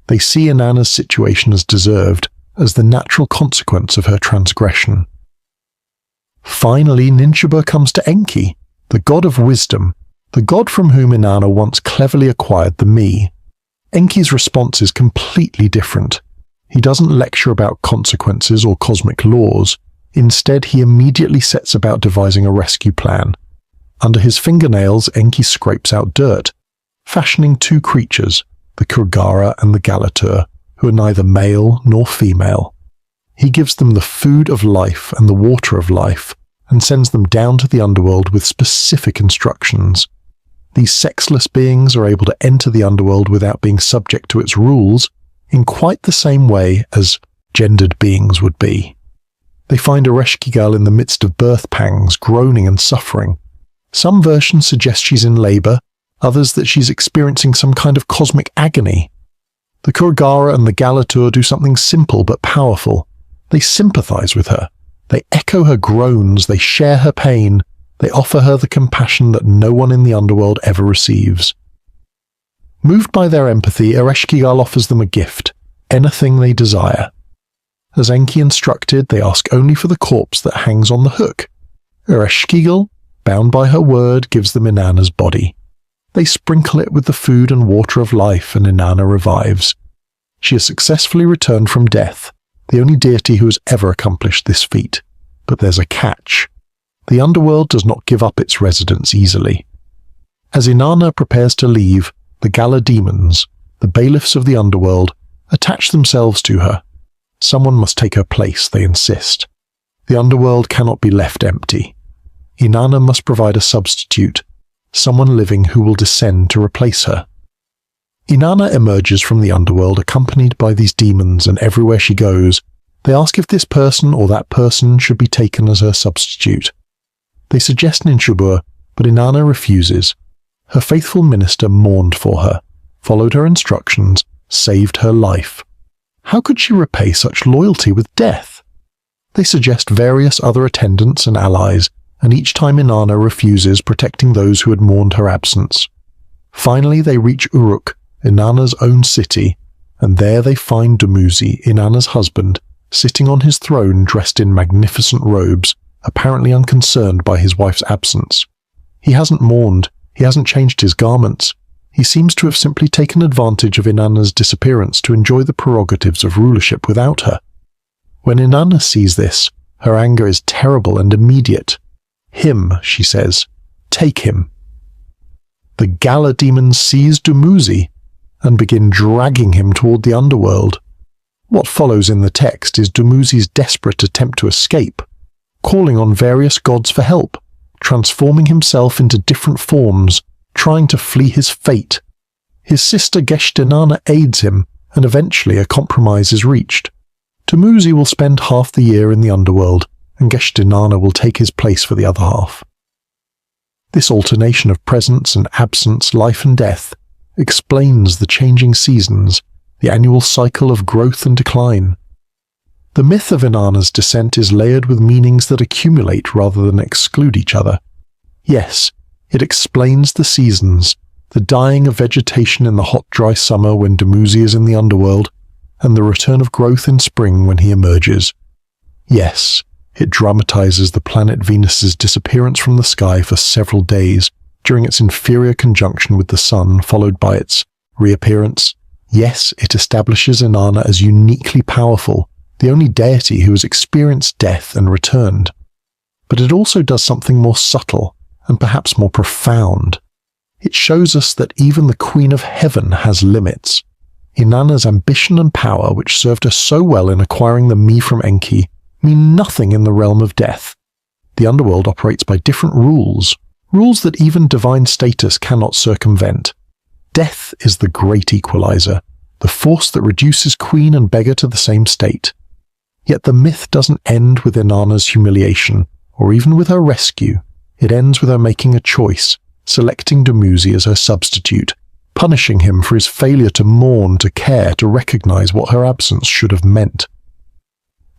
They see Inanna's situation as deserved, as the natural consequence of her transgression. Finally, Ninshubur comes to Enki, the god of wisdom, the god from whom Inanna once cleverly acquired the me. Enki's response is completely different. He doesn't lecture about consequences or cosmic laws. Instead, he immediately sets about devising a rescue plan. Under his fingernails, Enki scrapes out dirt, fashioning 2 creatures, the Kurgara and the Galatur, who are neither male nor female. He gives them the food of life and the water of life, and sends them down to the underworld with specific instructions. These sexless beings are able to enter the underworld without being subject to its rules, in quite the same way as gendered beings would be. They find Ereshkigal in the midst of birth pangs, groaning and suffering. Some versions suggest she's in labor, others that she's experiencing some kind of cosmic agony. The Kurgara and the Galatur do something simple but powerful. They sympathize with her. They echo her groans, they share her pain, they offer her the compassion that no one in the underworld ever receives. Moved by their empathy, Ereshkigal offers them a gift, anything they desire. As Enki instructed, they ask only for the corpse that hangs on the hook. Ereshkigal, bound by her word, gives them Inanna's body. They sprinkle it with the food and water of life, and Inanna revives. She has successfully returned from death, the only deity who has ever accomplished this feat. But there's a catch. The underworld does not give up its residents easily. As Inanna prepares to leave, the Gala demons, the bailiffs of the underworld, attach themselves to her. Someone must take her place, they insist. The underworld cannot be left empty. Inanna must provide a substitute, someone living who will descend to replace her. Inanna emerges from the underworld accompanied by these demons, and everywhere she goes, they ask if this person or that person should be taken as her substitute. They suggest Ninshubur, but Inanna refuses. Her faithful minister mourned for her, followed her instructions, saved her life. How could she repay such loyalty with death? They suggest various other attendants and allies, and each time Inanna refuses, protecting those who had mourned her absence. Finally they reach Uruk, Inanna's own city, and there they find Dumuzi, Inanna's husband, sitting on his throne dressed in magnificent robes, apparently unconcerned by his wife's absence. He hasn't mourned, he hasn't changed his garments. He seems to have simply taken advantage of Inanna's disappearance to enjoy the prerogatives of rulership without her. When Inanna sees this, her anger is terrible and immediate. "Him," she says, "take him." The Gala demons seize Dumuzi and begin dragging him toward the underworld. What follows in the text is Dumuzi's desperate attempt to escape, calling on various gods for help, transforming himself into different forms, trying to flee his fate. His sister Geshtinana aids him, and eventually a compromise is reached. Dumuzi will spend half the year in the underworld, and Geshtinana will take his place for the other half. This alternation of presence and absence, life and death, explains the changing seasons, the annual cycle of growth and decline. The myth of Inanna's descent is layered with meanings that accumulate rather than exclude each other. Yes, it explains the seasons, the dying of vegetation in the hot, dry summer when Dumuzi is in the underworld, and the return of growth in spring when he emerges. Yes, it dramatizes the planet Venus's disappearance from the sky for several days during its inferior conjunction with the sun, followed by its reappearance. Yes, it establishes Inanna as uniquely powerful, the only deity who has experienced death and returned. But it also does something more subtle and perhaps more profound. It shows us that even the Queen of Heaven has limits. Inanna's ambition and power, which served her so well in acquiring the Me from Enki, mean nothing in the realm of death. The underworld operates by different rules, rules that even divine status cannot circumvent. Death is the great equalizer, the force that reduces queen and beggar to the same state. Yet the myth doesn't end with Inanna's humiliation, or even with her rescue. It ends with her making a choice, selecting Dumuzi as her substitute, punishing him for his failure to mourn, to care, to recognize what her absence should have meant.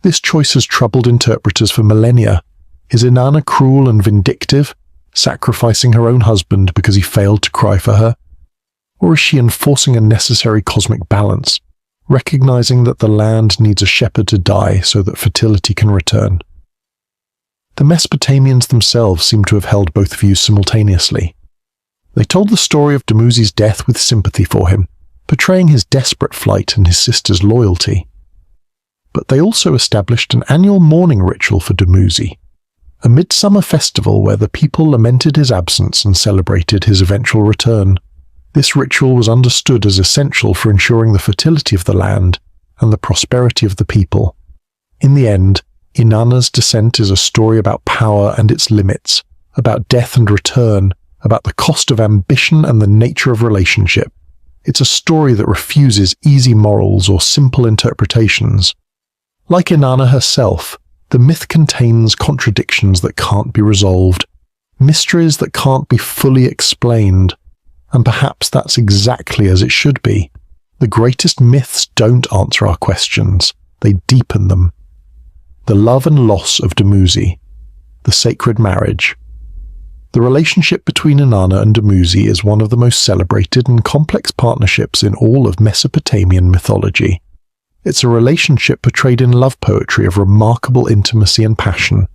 This choice has troubled interpreters for millennia. Is Inanna cruel and vindictive, sacrificing her own husband because he failed to cry for her? Or is she enforcing a necessary cosmic balance, recognizing that the land needs a shepherd to die so that fertility can return? The Mesopotamians themselves seem to have held both views simultaneously. They told the story of Dumuzi's death with sympathy for him, portraying his desperate flight and his sister's loyalty. But they also established an annual mourning ritual for Dumuzi, a midsummer festival where the people lamented his absence and celebrated his eventual return. This ritual was understood as essential for ensuring the fertility of the land and the prosperity of the people. In the end, Inanna's descent is a story about power and its limits, about death and return, about the cost of ambition and the nature of relationship. It's a story that refuses easy morals or simple interpretations. Like Inanna herself, the myth contains contradictions that can't be resolved, mysteries that can't be fully explained, and perhaps that's exactly as it should be. The greatest myths don't answer our questions, they deepen them. The love and loss of Dumuzi, the sacred marriage. The relationship between Inanna and Dumuzi is one of the most celebrated and complex partnerships in all of Mesopotamian mythology. It's a relationship portrayed in love poetry of remarkable intimacy and passion,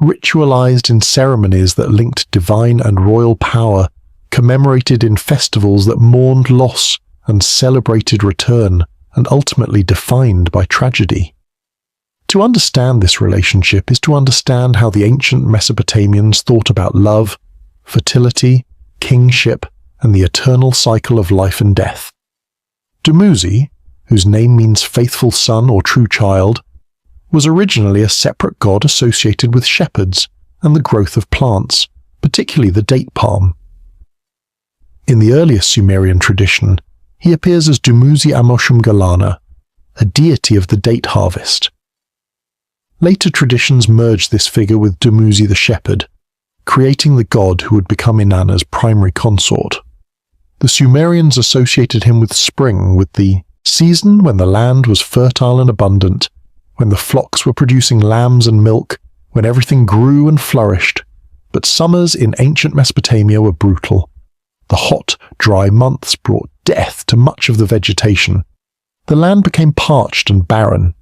ritualized in ceremonies that linked divine and royal power, commemorated in festivals that mourned loss and celebrated return, and ultimately defined by tragedy. To understand this relationship is to understand how the ancient Mesopotamians thought about love, fertility, kingship, and the eternal cycle of life and death. Dumuzi, whose name means faithful son or true child, was originally a separate god associated with shepherds and the growth of plants, particularly the date palm. In the earliest Sumerian tradition, he appears as Dumuzi Amoshumgalana, a deity of the date harvest. Later traditions merged this figure with Dumuzi the shepherd, creating the god who would become Inanna's primary consort. The Sumerians associated him with spring, with the season when the land was fertile and abundant, when the flocks were producing lambs and milk, when everything grew and flourished. But summers in ancient Mesopotamia were brutal. The hot, dry months brought death to much of the vegetation. The land became parched and barren.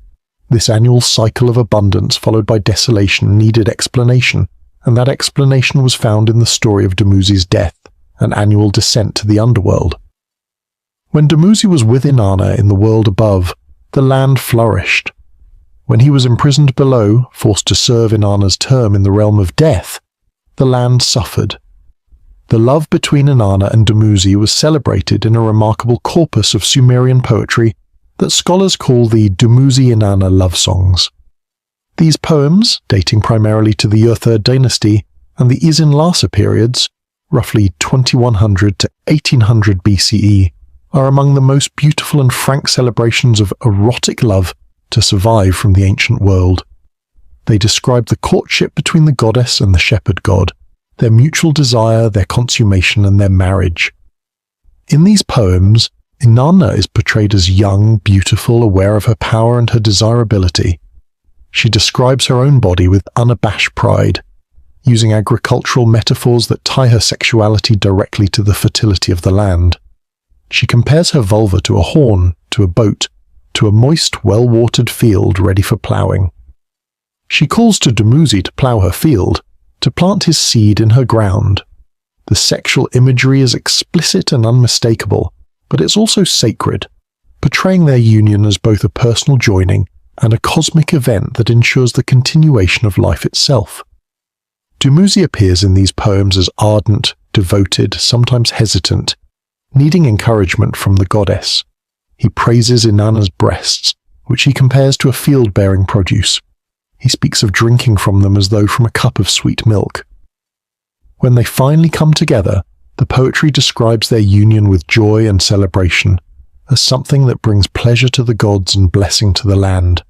This annual cycle of abundance followed by desolation needed explanation, and that explanation was found in the story of Dumuzi's death, an annual descent to the underworld. When Dumuzi was with Inanna in the world above, the land flourished. When he was imprisoned below, forced to serve Inanna's term in the realm of death, the land suffered. The love between Inanna and Dumuzi was celebrated in a remarkable corpus of Sumerian poetry that scholars call the Dumuzi-Inanna love songs. These poems, dating primarily to the Ur-3rd dynasty and the Isin-Lhasa periods, roughly 2100 to 1800 BCE, are among the most beautiful and frank celebrations of erotic love to survive from the ancient world. They describe the courtship between the goddess and the shepherd god, their mutual desire, their consummation, and their marriage. In these poems, Inanna is portrayed as young, beautiful, aware of her power and her desirability. She describes her own body with unabashed pride, using agricultural metaphors that tie her sexuality directly to the fertility of the land. She compares her vulva to a horn, to a boat, to a moist, well-watered field ready for ploughing. She calls to Dumuzi to plough her field, to plant his seed in her ground. The sexual imagery is explicit and unmistakable, but it's also sacred, portraying their union as both a personal joining and a cosmic event that ensures the continuation of life itself. Dumuzi appears in these poems as ardent, devoted, sometimes hesitant, needing encouragement from the goddess. He praises Inanna's breasts, which he compares to a field bearing produce. He speaks of drinking from them as though from a cup of sweet milk. When they finally come together, the poetry describes their union with joy and celebration, as something that brings pleasure to the gods and blessing to the land.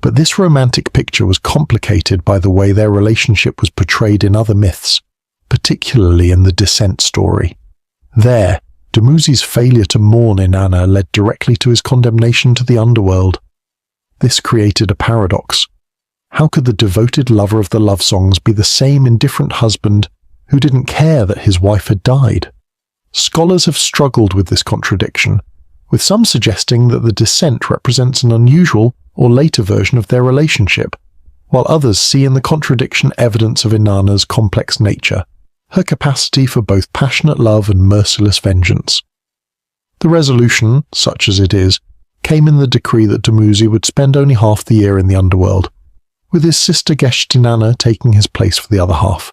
But this romantic picture was complicated by the way their relationship was portrayed in other myths, particularly in the Descent story. There, Dumuzi's failure to mourn Inanna led directly to his condemnation to the underworld. This created a paradox. How could the devoted lover of the love songs be the same indifferent husband who didn't care that his wife had died? Scholars have struggled with this contradiction, with some suggesting that the Descent represents an unusual or later version of their relationship, while others see in the contradiction evidence of Inanna's complex nature, her capacity for both passionate love and merciless vengeance. The resolution, such as it is, came in the decree that Dumuzi would spend only half the year in the underworld, with his sister Inanna taking his place for the other half.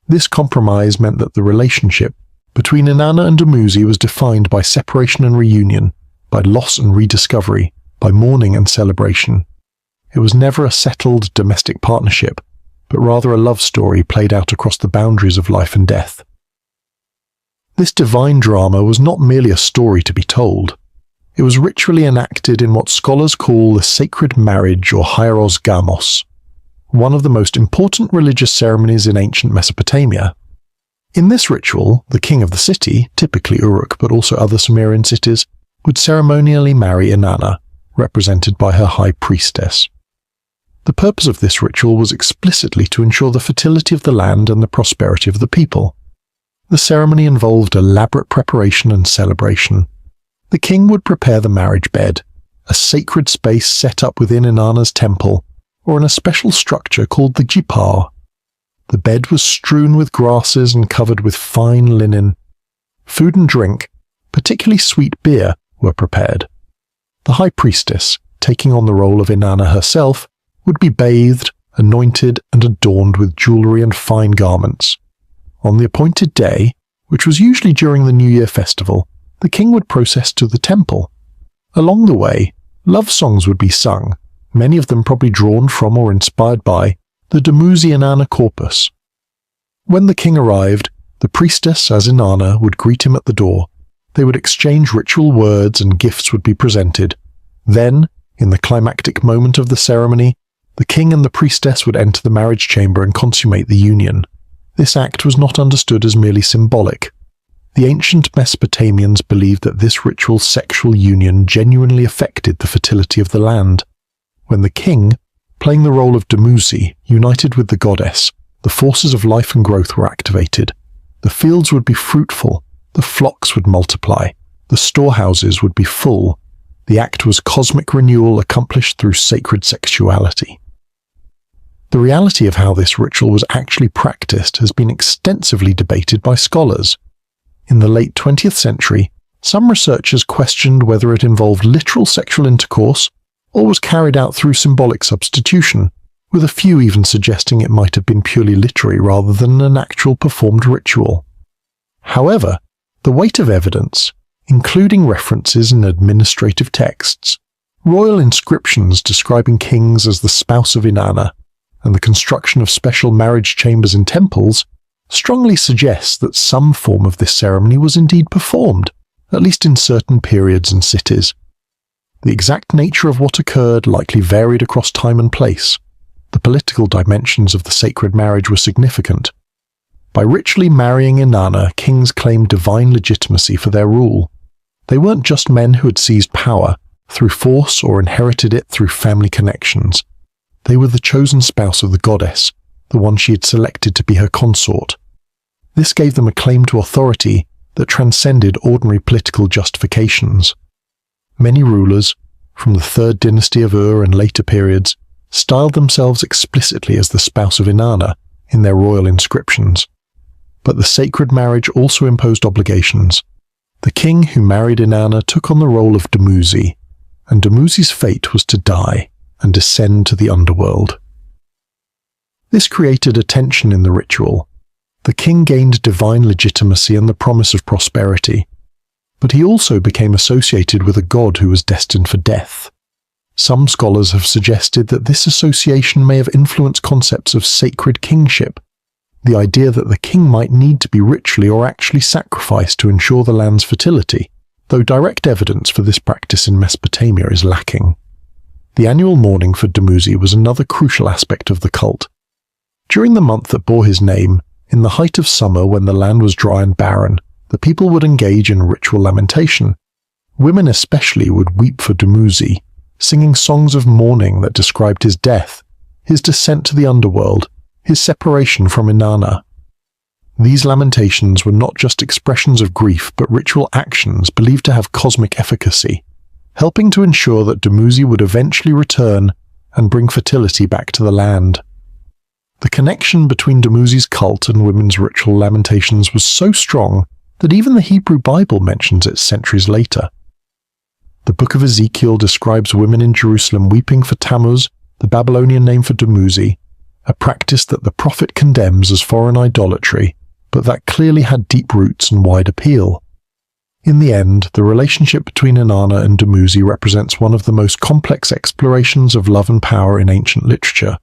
This compromise meant that the relationship between Inanna and Dumuzi was defined by separation and reunion, by loss and rediscovery, by mourning and celebration. It was never a settled domestic partnership, but rather a love story played out across the boundaries of life and death. This divine drama was not merely a story to be told. It was ritually enacted in what scholars call the sacred marriage or hieros gamos, one of the most important religious ceremonies in ancient Mesopotamia. In this ritual, the king of the city, typically Uruk but also other Sumerian cities, would ceremonially marry Inanna, represented by her high priestess. The purpose of this ritual was explicitly to ensure the fertility of the land and the prosperity of the people. The ceremony involved elaborate preparation and celebration. The king would prepare the marriage bed, a sacred space set up within Inanna's temple, or in a special structure called the jipar. The bed was strewn with grasses and covered with fine linen. Food and drink, particularly sweet beer, were prepared. the high priestess, taking on the role of Inanna herself, would be bathed, anointed, and adorned with jewelry and fine garments. On the appointed day, which was usually during the New Year festival, the king would process to the temple. Along the way, love songs would be sung, many of them probably drawn from or inspired by the Dumuzi Inanna corpus. When the king arrived, the priestess, as Inanna, would greet him at the door. They would exchange ritual words and gifts would be presented. Then, in the climactic moment of the ceremony, the king and the priestess would enter the marriage chamber and consummate the union. This act was not understood as merely symbolic. The ancient Mesopotamians believed that this ritual sexual union genuinely affected the fertility of the land. When the king, playing the role of Dumuzi, united with the goddess, the forces of life and growth were activated. The fields would be fruitful, the flocks would multiply, the storehouses would be full. The act was cosmic renewal accomplished through sacred sexuality. The reality of how this ritual was actually practiced has been extensively debated by scholars. In the late 20th century, some researchers questioned whether it involved literal sexual intercourse or was carried out through symbolic substitution, with a few even suggesting it might have been purely literary rather than an actual performed ritual. However, the weight of evidence, including references in administrative texts, royal inscriptions describing kings as the spouse of Inanna, and the construction of special marriage chambers in temples, strongly suggests that some form of this ceremony was indeed performed, at least in certain periods and cities. The exact nature of what occurred likely varied across time and place. The political dimensions of the sacred marriage were significant. By ritually marrying Inanna, kings claimed divine legitimacy for their rule. They weren't just men who had seized power through force or inherited it through family connections. They were the chosen spouse of the goddess, the one she had selected to be her consort. This gave them a claim to authority that transcended ordinary political justifications. Many rulers, from the Third Dynasty of Ur and later periods, styled themselves explicitly as the spouse of Inanna in their royal inscriptions. But the sacred marriage also imposed obligations. The king who married Inanna took on the role of Dumuzi, and Dumuzi's fate was to die and descend to the underworld. This created a tension in the ritual. The king gained divine legitimacy and the promise of prosperity, but he also became associated with a god who was destined for death. Some scholars have suggested that this association may have influenced concepts of sacred kingship, the idea that the king might need to be ritually or actually sacrificed to ensure the land's fertility, though direct evidence for this practice in Mesopotamia is lacking. The annual mourning for Dumuzi was another crucial aspect of the cult. During the month that bore his name, in the height of summer when the land was dry and barren, the people would engage in ritual lamentation. Women especially would weep for Dumuzi, singing songs of mourning that described his death, his descent to the underworld, his separation from Inanna. These lamentations were not just expressions of grief but ritual actions believed to have cosmic efficacy, helping to ensure that Dumuzi would eventually return and bring fertility back to the land. The connection between Dumuzi's cult and women's ritual lamentations was so strong that even the Hebrew Bible mentions it centuries later. The Book of Ezekiel describes women in Jerusalem weeping for Tammuz, the Babylonian name for Dumuzi, a practice that the prophet condemns as foreign idolatry, but that clearly had deep roots and wide appeal. In the end, the relationship between Inanna and Dumuzi represents one of the most complex explorations of love and power in ancient literature.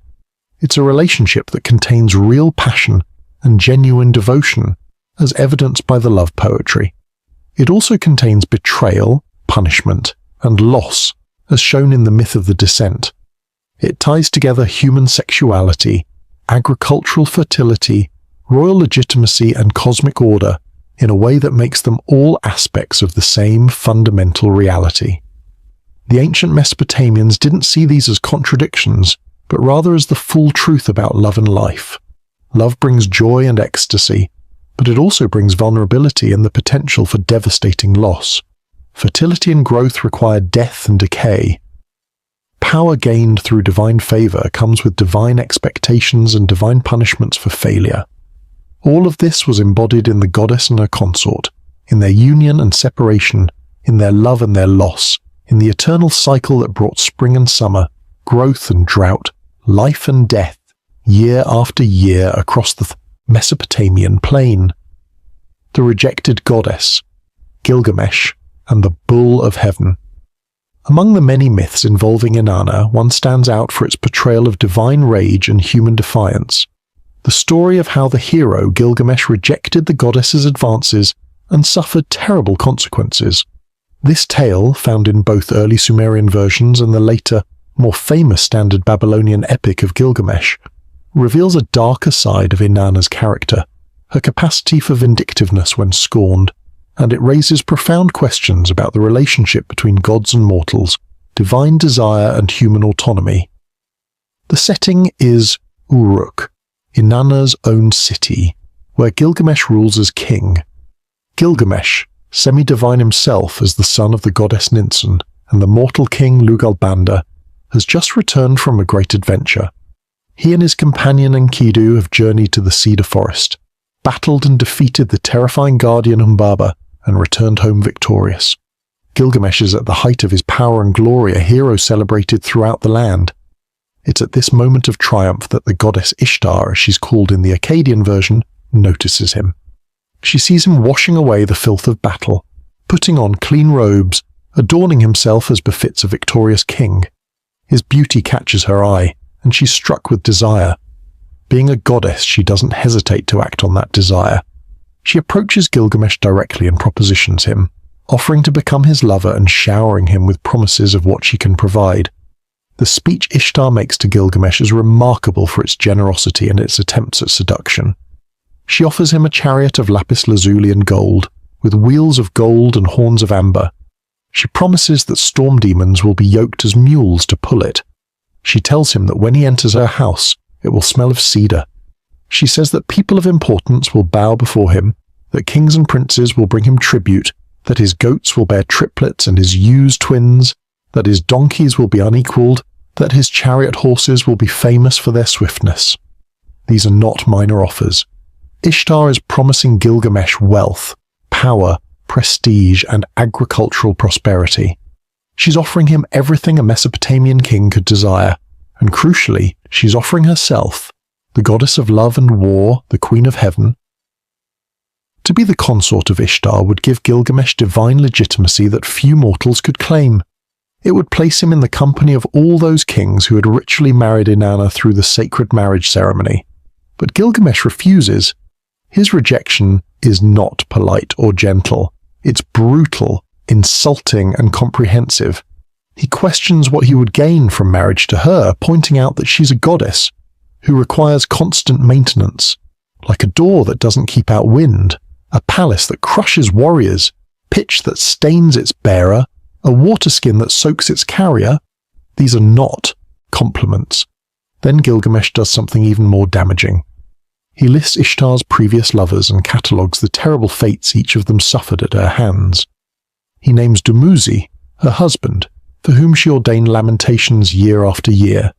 It's a relationship that contains real passion and genuine devotion, as evidenced by the love poetry. It also contains betrayal, punishment, and loss, as shown in the myth of the descent. It ties together human sexuality, agricultural fertility, royal legitimacy, and cosmic order in a way that makes them all aspects of the same fundamental reality. The ancient Mesopotamians didn't see these as contradictions, but rather as the full truth about love and life. Love brings joy and ecstasy, but it also brings vulnerability and the potential for devastating loss. Fertility and growth require death and decay. Power gained through divine favor comes with divine expectations and divine punishments for failure. All of this was embodied in the goddess and her consort, in their union and separation, in their love and their loss, in the eternal cycle that brought spring and summer, growth and drought, life and death, year after year across the Mesopotamian plain. The rejected goddess, Gilgamesh, and the Bull of Heaven. Among the many myths involving Inanna, one stands out for its portrayal of divine rage and human defiance. The story of how the hero Gilgamesh rejected the goddess's advances and suffered terrible consequences. This tale, found in both early Sumerian versions and the later, more famous standard Babylonian epic of Gilgamesh, reveals a darker side of Inanna's character, her capacity for vindictiveness when scorned, and it raises profound questions about the relationship between gods and mortals, divine desire and human autonomy. The setting is Uruk, Inanna's own city, where Gilgamesh rules as king. Gilgamesh, semi-divine himself as the son of the goddess Ninsun and the mortal king Lugalbanda, has just returned from a great adventure. He and his companion Enkidu have journeyed to the cedar forest, battled and defeated the terrifying guardian Humbaba, and returned home victorious. Gilgamesh is at the height of his power and glory, a hero celebrated throughout the land. It's at this moment of triumph that the goddess Ishtar, as she's called in the Akkadian version, notices him. She sees him washing away the filth of battle, putting on clean robes, adorning himself as befits a victorious king. His beauty catches her eye, and she's struck with desire. Being a goddess, she doesn't hesitate to act on that desire. She approaches Gilgamesh directly and propositions him, offering to become his lover and showering him with promises of what she can provide. The speech Ishtar makes to Gilgamesh is remarkable for its generosity and its attempts at seduction. She offers him a chariot of lapis lazuli and gold, with wheels of gold and horns of amber. She promises that storm demons will be yoked as mules to pull it. She tells him that when he enters her house, it will smell of cedar. She says that people of importance will bow before him, that kings and princes will bring him tribute, that his goats will bear triplets and his ewes twins, that his donkeys will be unequaled, that his chariot horses will be famous for their swiftness. These are not minor offers. Ishtar is promising Gilgamesh wealth, power, prestige, and agricultural prosperity. She's offering him everything a Mesopotamian king could desire, and crucially, she's offering herself, the goddess of love and war, the queen of heaven. To be the consort of Ishtar would give Gilgamesh divine legitimacy that few mortals could claim. It would place him in the company of all those kings who had ritually married Inanna through the sacred marriage ceremony. But Gilgamesh refuses. His rejection is not polite or gentle. It's brutal, insulting, and comprehensive. He questions what he would gain from marriage to her, pointing out that she's a goddess who requires constant maintenance, like a door that doesn't keep out wind, a palace that crushes warriors, pitch that stains its bearer, a water skin that soaks its carrier. These are not compliments. Then Gilgamesh does something even more damaging. He lists Ishtar's previous lovers and catalogues the terrible fates each of them suffered at her hands. He names Dumuzi, her husband, for whom she ordained lamentations year after year.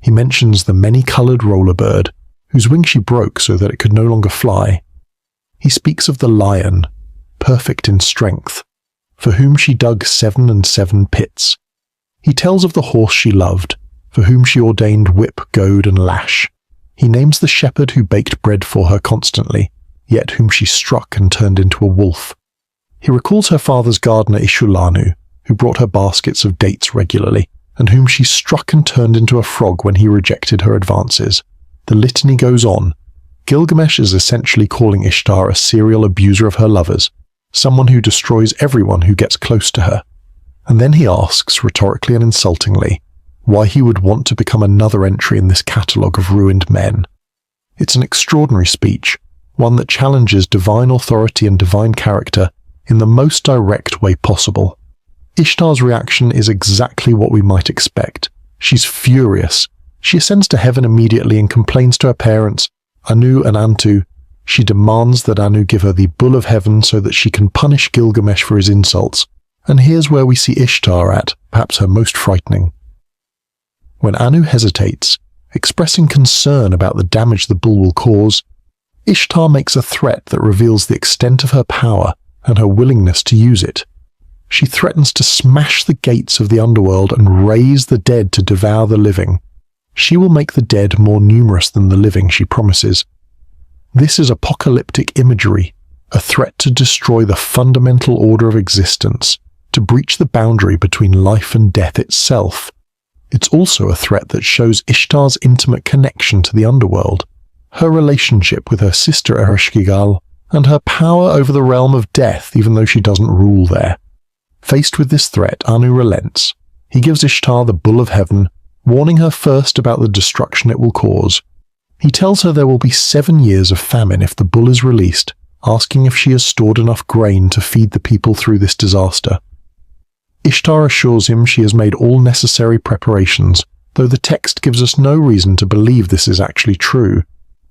He mentions the many-coloured roller bird, whose wing she broke so that it could no longer fly. He speaks of the lion, perfect in strength, for whom she dug 7 and 7 pits. He tells of the horse she loved, for whom she ordained whip, goad, and lash. He names the shepherd who baked bread for her constantly, yet whom she struck and turned into a wolf. He recalls her father's gardener Ishulanu, who brought her baskets of dates regularly, and whom she struck and turned into a frog when he rejected her advances. The litany goes on. Gilgamesh is essentially calling Ishtar a serial abuser of her lovers, someone who destroys everyone who gets close to her. And then he asks, rhetorically and insultingly, why he would want to become another entry in this catalogue of ruined men. It's an extraordinary speech, one that challenges divine authority and divine character in the most direct way possible. Ishtar's reaction is exactly what we might expect. She's furious. She ascends to heaven immediately and complains to her parents, Anu and Antu. She demands that Anu give her the bull of heaven so that she can punish Gilgamesh for his insults. And here's where we see Ishtar at, perhaps her most frightening. When Anu hesitates, expressing concern about the damage the bull will cause, Ishtar makes a threat that reveals the extent of her power and her willingness to use it. She threatens to smash the gates of the underworld and raise the dead to devour the living. She will make the dead more numerous than the living, she promises. This is apocalyptic imagery, a threat to destroy the fundamental order of existence, to breach the boundary between life and death itself. It's also a threat that shows Ishtar's intimate connection to the underworld, her relationship with her sister Ereshkigal, and her power over the realm of death even though she doesn't rule there. Faced with this threat, Anu relents. He gives Ishtar the Bull of Heaven, warning her first about the destruction it will cause. He tells her there will be 7 years of famine if the bull is released, asking if she has stored enough grain to feed the people through this disaster. Ishtar assures him she has made all necessary preparations, though the text gives us no reason to believe this is actually true.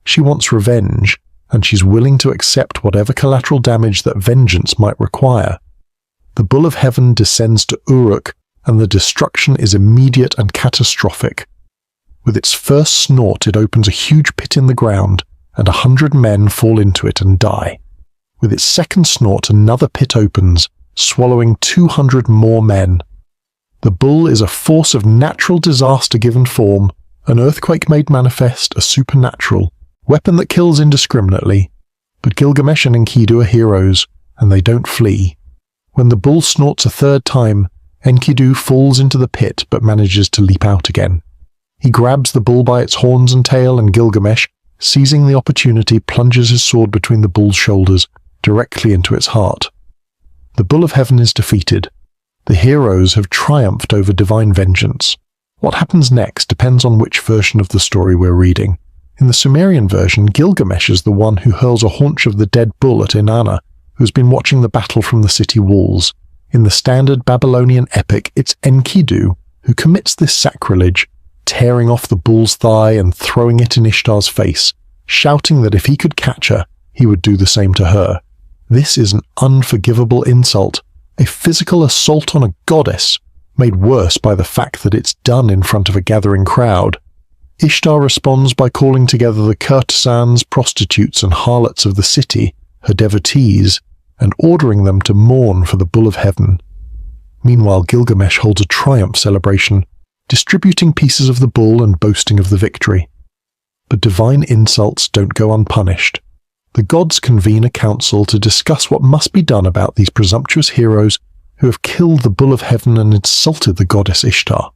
She wants revenge, and she's willing to accept whatever collateral damage that vengeance might require. The Bull of Heaven descends to Uruk, and the destruction is immediate and catastrophic. With its first snort, it opens a huge pit in the ground, and 100 men fall into it and die. With its second snort, another pit opens, swallowing 200 more men. The bull is a force of natural disaster given form, an earthquake made manifest, a supernatural weapon that kills indiscriminately. But Gilgamesh and Enkidu are heroes, and they don't flee. When the bull snorts a third time, Enkidu falls into the pit but manages to leap out again. He grabs the bull by its horns and tail, and Gilgamesh, seizing the opportunity, plunges his sword between the bull's shoulders, directly into its heart. The Bull of Heaven is defeated. The heroes have triumphed over divine vengeance. What happens next depends on which version of the story we're reading. In the Sumerian version, Gilgamesh is the one who hurls a haunch of the dead bull at Inanna, who's been watching the battle from the city walls. In the standard Babylonian epic, it's Enkidu who commits this sacrilege, tearing off the bull's thigh and throwing it in Ishtar's face, shouting that if he could catch her, he would do the same to her. This is an unforgivable insult, a physical assault on a goddess, made worse by the fact that it's done in front of a gathering crowd. Ishtar responds by calling together the courtesans, prostitutes, and harlots of the city, her devotees, and ordering them to mourn for the Bull of Heaven. Meanwhile, Gilgamesh holds a triumph celebration, distributing pieces of the bull and boasting of the victory. But divine insults don't go unpunished. The gods convene a council to discuss what must be done about these presumptuous heroes who have killed the Bull of Heaven and insulted the goddess Ishtar.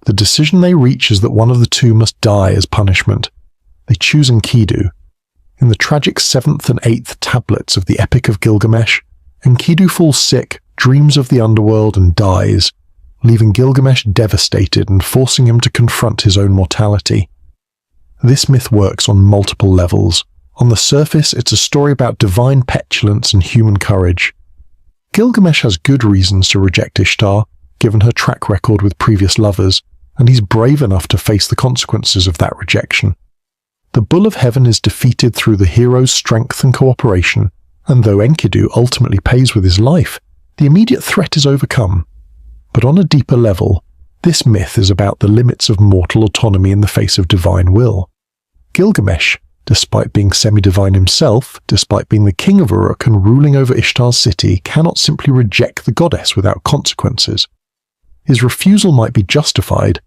The decision they reach is that one of the two must die as punishment. They choose Enkidu. In the tragic 7th and 8th tablets of the Epic of Gilgamesh, Enkidu falls sick, dreams of the underworld, and dies, leaving Gilgamesh devastated and forcing him to confront his own mortality. This myth works on multiple levels. On the surface, it's a story about divine petulance and human courage. Gilgamesh has good reasons to reject Ishtar, given her track record with previous lovers, and he's brave enough to face the consequences of that rejection. The Bull of Heaven is defeated through the hero's strength and cooperation, and though Enkidu ultimately pays with his life, the immediate threat is overcome. But on a deeper level, this myth is about the limits of mortal autonomy in the face of divine will. Gilgamesh, despite being semi-divine himself, despite being the king of Uruk and ruling over Ishtar's city, cannot simply reject the goddess without consequences. His refusal might be justified,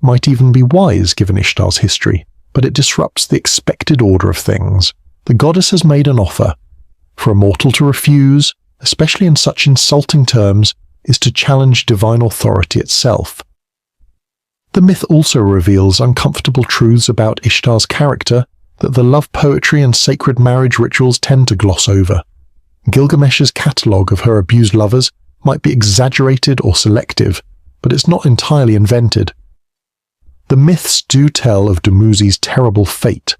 might even be wise given Ishtar's history, but it disrupts the expected order of things. The goddess has made an offer. For a mortal to refuse, especially in such insulting terms, is to challenge divine authority itself. The myth also reveals uncomfortable truths about Ishtar's character that the love poetry and sacred marriage rituals tend to gloss over. Gilgamesh's catalogue of her abused lovers might be exaggerated or selective, but it's not entirely invented. The myths do tell of Dumuzi's terrible fate.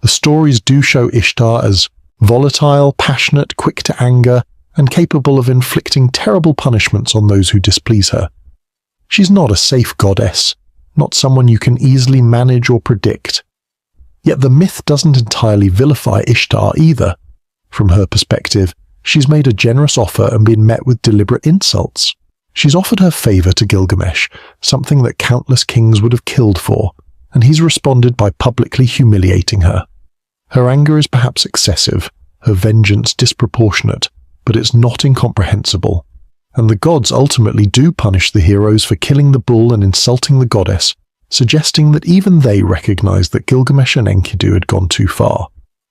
The stories do show Ishtar as volatile, passionate, quick to anger, and capable of inflicting terrible punishments on those who displease her. She's not a safe goddess, not someone you can easily manage or predict. Yet the myth doesn't entirely vilify Ishtar either. From her perspective, she's made a generous offer and been met with deliberate insults. She's offered her favor to Gilgamesh, something that countless kings would have killed for, and he's responded by publicly humiliating her. Her anger is perhaps excessive, her vengeance disproportionate, but it's not incomprehensible. and the gods ultimately do punish the heroes for killing the bull and insulting the goddess, suggesting that even they recognized that Gilgamesh and Enkidu had gone too far.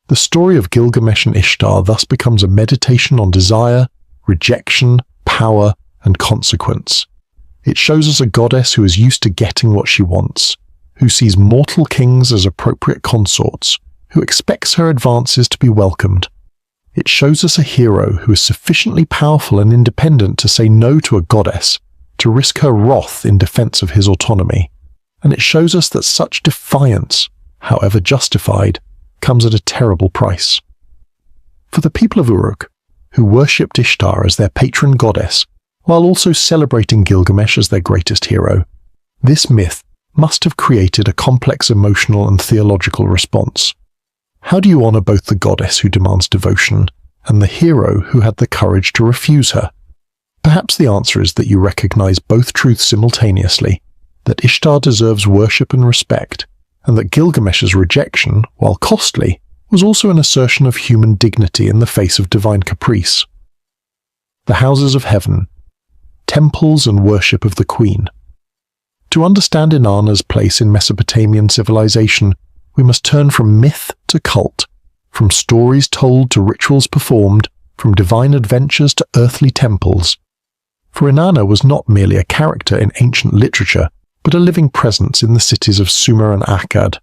The story of Gilgamesh and Ishtar thus becomes a meditation on desire, rejection, power, and consequence. It shows us a goddess who is used to getting what she wants, who sees mortal kings as appropriate consorts, who expects her advances to be welcomed. It shows us a hero who is sufficiently powerful and independent to say no to a goddess, to risk her wrath in defense of his autonomy. And it shows us that such defiance, however justified, comes at a terrible price. For the people of Uruk, who worshipped Ishtar as their patron goddess, while also celebrating Gilgamesh as their greatest hero, this myth must have created a complex emotional and theological response. How do you honor both the goddess who demands devotion and the hero who had the courage to refuse her? Perhaps the answer is that you recognize both truths simultaneously, that Ishtar deserves worship and respect, and that Gilgamesh's rejection, while costly, was also an assertion of human dignity in the face of divine caprice. The houses of heaven, temples and worship of the queen. To understand Inanna's place in Mesopotamian civilization, we must turn from myth to cult, from stories told to rituals performed, from divine adventures to earthly temples. For Inanna was not merely a character in ancient literature, but a living presence in the cities of Sumer and Akkad,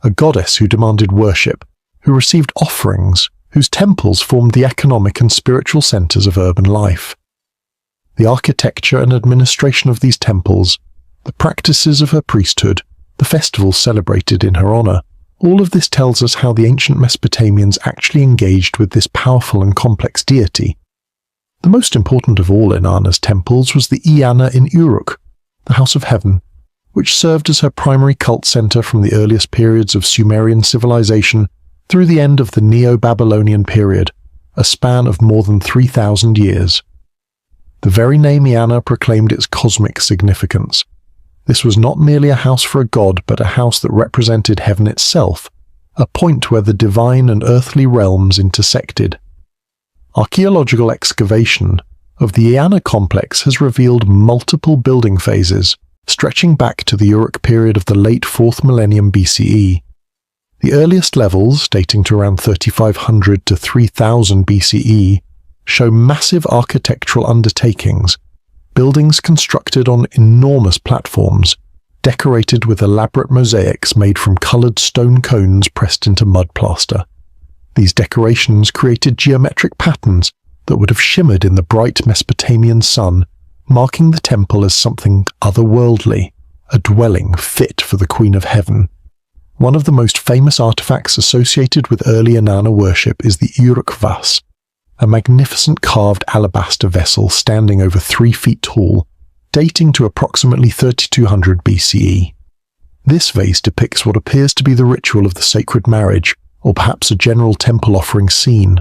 a goddess who demanded worship, who received offerings, whose temples formed the economic and spiritual centers of urban life. The architecture and administration of these temples, the practices of her priesthood, the festivals celebrated in her honor, all of this tells us how the ancient Mesopotamians actually engaged with this powerful and complex deity. The most important of all Inanna's temples was the Inanna in Uruk, the House of Heaven, which served as her primary cult center from the earliest periods of Sumerian civilization through the end of the Neo-Babylonian period, a span of more than 3,000 years. The very name Inanna proclaimed its cosmic significance. This was not merely a house for a god, but a house that represented heaven itself, a point where the divine and earthly realms intersected. Archaeological excavation of the Inanna complex has revealed multiple building phases, stretching back to the Uruk period of the late 4th millennium BCE. The earliest levels, dating to around 3500 to 3000 BCE, show massive architectural undertakings, buildings constructed on enormous platforms, decorated with elaborate mosaics made from colored stone cones pressed into mud plaster. These decorations created geometric patterns that would have shimmered in the bright Mesopotamian sun, marking the temple as something otherworldly, a dwelling fit for the Queen of Heaven. One of the most famous artifacts associated with early Inanna worship is the Uruk vase, a magnificent carved alabaster vessel standing over 3 feet tall, dating to approximately 3200 BCE. This vase depicts what appears to be the ritual of the sacred marriage, or perhaps a general temple offering scene.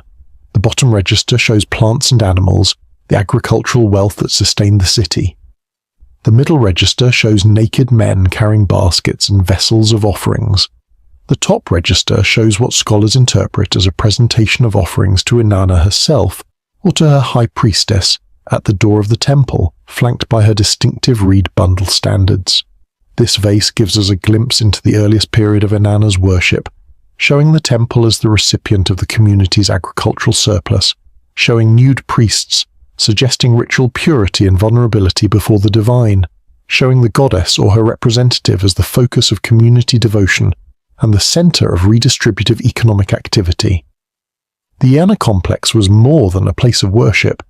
The bottom register shows plants and animals, the agricultural wealth that sustained the city. The middle register shows naked men carrying baskets and vessels of offerings. The top register shows what scholars interpret as a presentation of offerings to Inanna herself, or to her high priestess, at the door of the temple, flanked by her distinctive reed bundle standards. This vase gives us a glimpse into the earliest period of Inanna's worship, showing the temple as the recipient of the community's agricultural surplus, showing nude priests, suggesting ritual purity and vulnerability before the divine, showing the goddess or her representative as the focus of community devotion and the center of redistributive economic activity. The Inanna complex was more than a place of worship.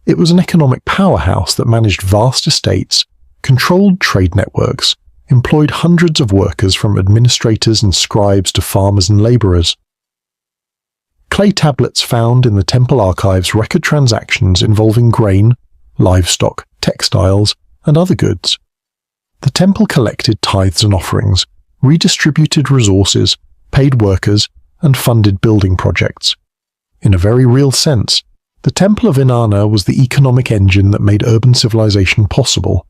It was an economic powerhouse that managed vast estates, controlled trade networks, employed hundreds of workers from administrators and scribes to farmers and laborers. Clay tablets found in the temple archives record transactions involving grain, livestock, textiles, and other goods. The temple collected tithes and offerings, redistributed resources, paid workers, and funded building projects. In a very real sense, the Temple of Inanna was the economic engine that made urban civilization possible.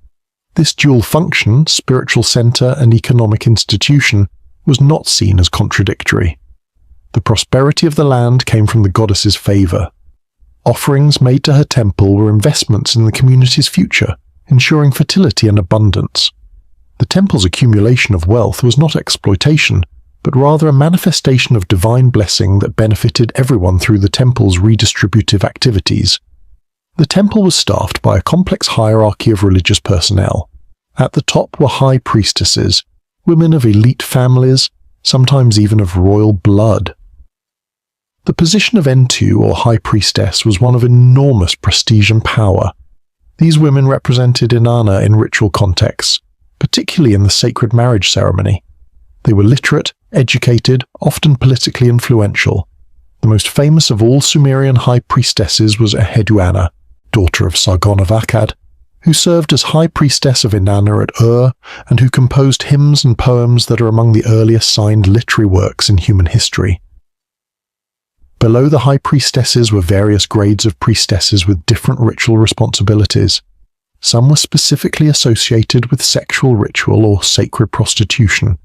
This dual function, spiritual center and economic institution, was not seen as contradictory. The prosperity of the land came from the goddess's favor. Offerings made to her temple were investments in the community's future, ensuring fertility and abundance. The temple's accumulation of wealth was not exploitation, but rather a manifestation of divine blessing that benefited everyone through the temple's redistributive activities. The temple was staffed by a complex hierarchy of religious personnel. At the top were high priestesses, women of elite families, sometimes even of royal blood. The position of Entu, or high priestess, was one of enormous prestige and power. These women represented Inanna in ritual contexts, particularly in the sacred marriage ceremony. They were literate, educated, often politically influential. The most famous of all Sumerian high priestesses was Enheduanna, daughter of Sargon of Akkad, who served as high priestess of Inanna at Ur and who composed hymns and poems that are among the earliest signed literary works in human history. Below the high priestesses were various grades of priestesses with different ritual responsibilities. Some were specifically associated with sexual ritual or sacred prostitution,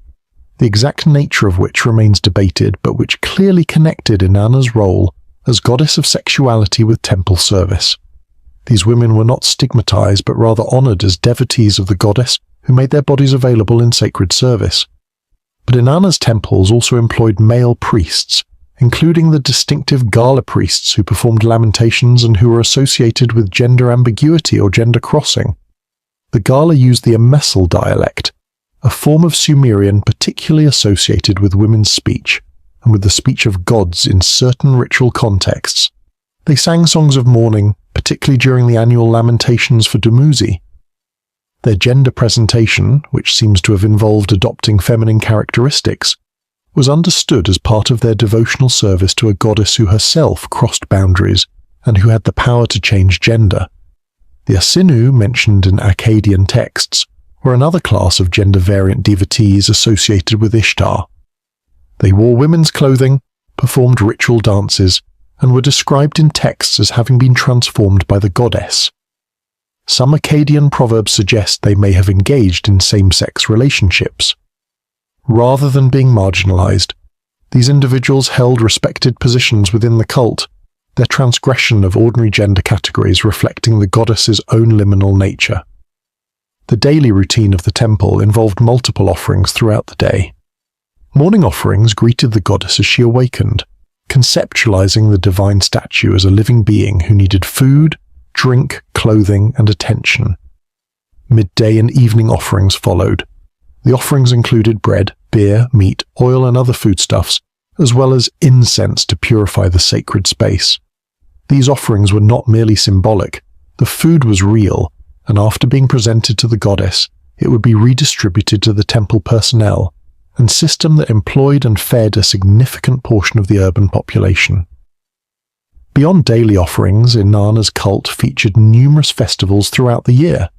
the exact nature of which remains debated, but which clearly connected Inanna's role as goddess of sexuality with temple service. These women were not stigmatized, but rather honored as devotees of the goddess who made their bodies available in sacred service. But Inanna's temples also employed male priests, including the distinctive gala priests who performed lamentations and who were associated with gender ambiguity or gender crossing. The gala used the Emessal dialect, a form of Sumerian particularly associated with women's speech and with the speech of gods in certain ritual contexts. They sang songs of mourning, particularly during the annual lamentations for Dumuzi. Their gender presentation, which seems to have involved adopting feminine characteristics, was understood as part of their devotional service to a goddess who herself crossed boundaries and who had the power to change gender. The Asinu, mentioned in Akkadian texts, were another class of gender-variant devotees associated with Ishtar. They wore women's clothing, performed ritual dances, and were described in texts as having been transformed by the goddess. Some Akkadian proverbs suggest they may have engaged in same-sex relationships. Rather than being marginalized, these individuals held respected positions within the cult, their transgression of ordinary gender categories reflecting the goddess's own liminal nature. The daily routine of the temple involved multiple offerings throughout the day. Morning offerings greeted the goddess as she awakened, conceptualizing the divine statue as a living being who needed food, drink, clothing, and attention. Midday and evening offerings followed. The offerings included bread, beer, meat, oil, and other foodstuffs, as well as incense to purify the sacred space. These offerings were not merely symbolic. The food was real, and after being presented to the goddess, it would be redistributed to the temple personnel, a system that employed and fed a significant portion of the urban population. Beyond daily offerings, Inanna's cult featured numerous festivals throughout the year.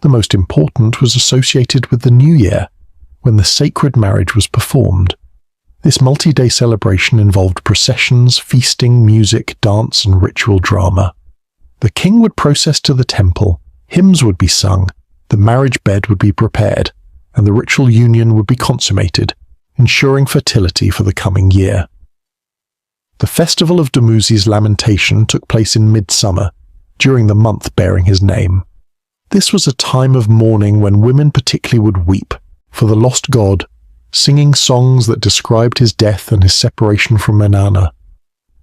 The most important was associated with the New Year, when the sacred marriage was performed. This multi-day celebration involved processions, feasting, music, dance, and ritual drama. The king would process to the temple, hymns would be sung, the marriage bed would be prepared, and the ritual union would be consummated, ensuring fertility for the coming year. The festival of Dumuzi's lamentation took place in midsummer, during the month bearing his name. This was a time of mourning when women particularly would weep for the lost god, singing songs that described his death and his separation from Inanna.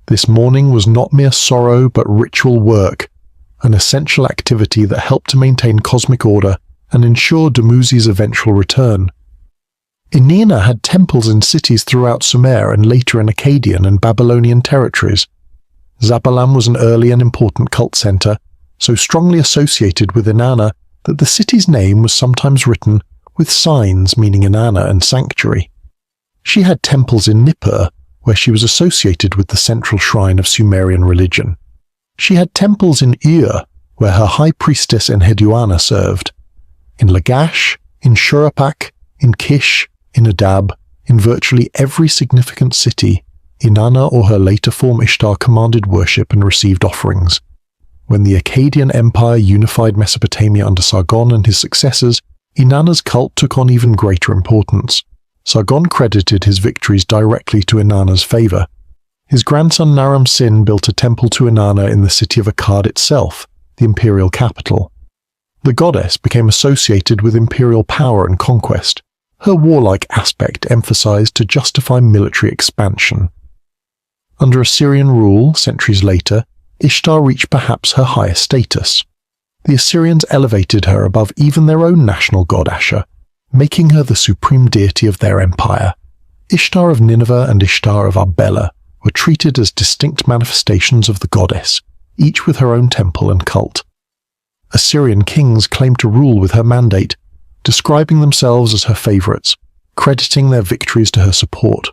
This mourning was not mere sorrow but ritual work, an essential activity that helped to maintain cosmic order and ensure Dumuzi's eventual return. Inanna had temples in cities throughout Sumer and later in Akkadian and Babylonian territories. Zabalam was an early and important cult center, so strongly associated with Inanna that the city's name was sometimes written with signs meaning Inanna and sanctuary. She had temples in Nippur, where she was associated with the central shrine of Sumerian religion. She had temples in Ur, where her high priestess Enheduanna served. In Lagash, in Shuruppak, in Kish, in Adab, in virtually every significant city, Inanna or her later form Ishtar commanded worship and received offerings. When the Akkadian Empire unified Mesopotamia under Sargon and his successors, Inanna's cult took on even greater importance. Sargon credited his victories directly to Inanna's favor. His grandson Naram-Sin built a temple to Inanna in the city of Akkad itself, the imperial capital. The goddess became associated with imperial power and conquest, her warlike aspect emphasized to justify military expansion. Under Assyrian rule, centuries later, Ishtar reached perhaps her highest status. The Assyrians elevated her above even their own national god Ashur, making her the supreme deity of their empire. Ishtar of Nineveh and Ishtar of Arbela were treated as distinct manifestations of the goddess, each with her own temple and cult. Assyrian kings claimed to rule with her mandate, describing themselves as her favorites, crediting their victories to her support.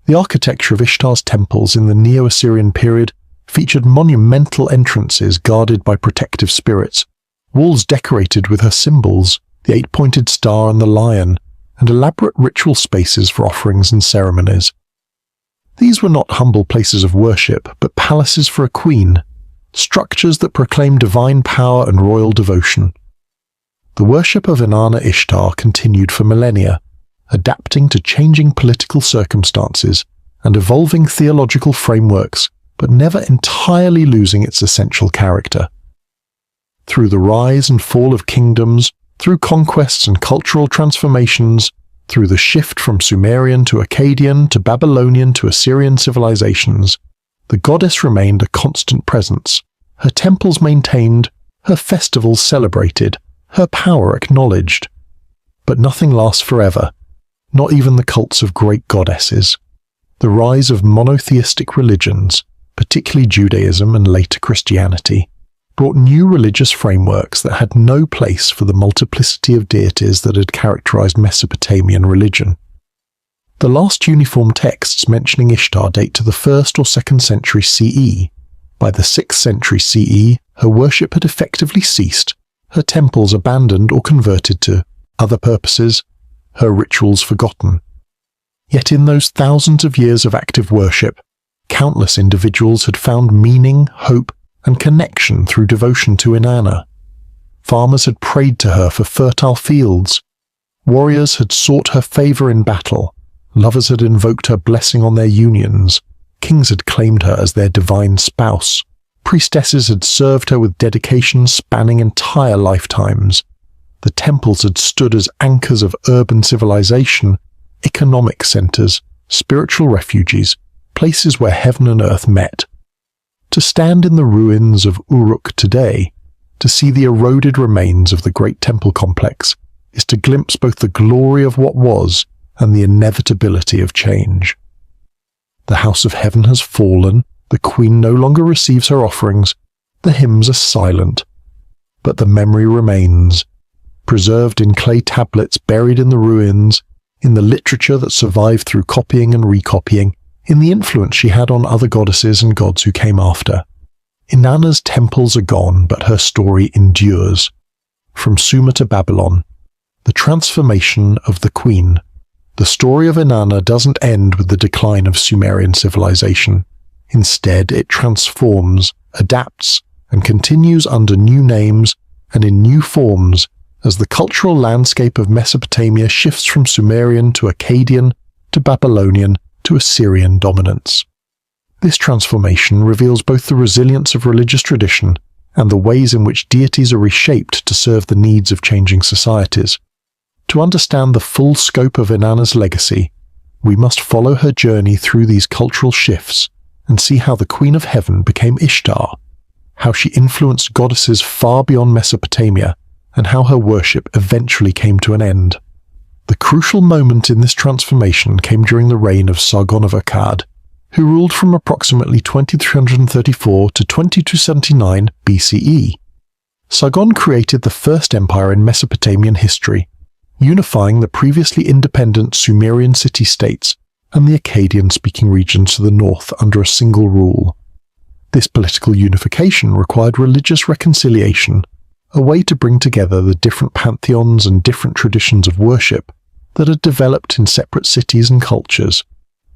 The architecture of Ishtar's temples in the Neo-Assyrian period featured monumental entrances guarded by protective spirits, walls decorated with her symbols, the eight-pointed star and the lion, and elaborate ritual spaces for offerings and ceremonies. These were not humble places of worship, but palaces for a queen, structures that proclaim divine power and royal devotion. The worship of Inanna Ishtar continued for millennia, adapting to changing political circumstances and evolving theological frameworks, but never entirely losing its essential character. Through the rise and fall of kingdoms, through conquests and cultural transformations, through the shift from Sumerian to Akkadian to Babylonian to Assyrian civilizations, the goddess remained a constant presence, her temples maintained, her festivals celebrated, her power acknowledged. But nothing lasts forever, not even the cults of great goddesses. The rise of monotheistic religions, particularly Judaism and later Christianity, brought new religious frameworks that had no place for the multiplicity of deities that had characterized Mesopotamian religion. The last uniform texts mentioning Ishtar date to the 1st or 2nd century CE. By the 6th century CE, her worship had effectively ceased, her temples abandoned or converted to other purposes, her rituals forgotten. Yet in those thousands of years of active worship, countless individuals had found meaning, hope, and connection through devotion to Inanna. Farmers had prayed to her for fertile fields. Warriors had sought her favor in battle. Lovers had invoked her blessing on their unions. Kings had claimed her as their divine spouse. Priestesses had served her with dedication spanning entire lifetimes. The temples had stood as anchors of urban civilization, economic centers, spiritual refuges, places where heaven and earth met. To stand in the ruins of Uruk today, to see the eroded remains of the great temple complex, is to glimpse both the glory of what was and the inevitability of change. The house of heaven has fallen, the queen no longer receives her offerings, the hymns are silent, but the memory remains, preserved in clay tablets buried in the ruins, in the literature that survived through copying and recopying, in the influence she had on other goddesses and gods who came after. Inanna's temples are gone, but her story endures. From Sumer to Babylon, the transformation of the queen. The story of Inanna doesn't end with the decline of Sumerian civilization. Instead, it transforms, adapts, and continues under new names and in new forms as the cultural landscape of Mesopotamia shifts from Sumerian to Akkadian to Babylonian to Assyrian dominance. This transformation reveals both the resilience of religious tradition and the ways in which deities are reshaped to serve the needs of changing societies. To understand the full scope of Inanna's legacy, we must follow her journey through these cultural shifts and see how the Queen of Heaven became Ishtar, how she influenced goddesses far beyond Mesopotamia, and how her worship eventually came to an end. The crucial moment in this transformation came during the reign of Sargon of Akkad, who ruled from approximately 2334 to 2279 BCE. Sargon created the first empire in Mesopotamian history, unifying the previously independent Sumerian city-states and the Akkadian-speaking regions to the north under a single rule. This political unification required religious reconciliation, a way to bring together the different pantheons and different traditions of worship that had developed in separate cities and cultures.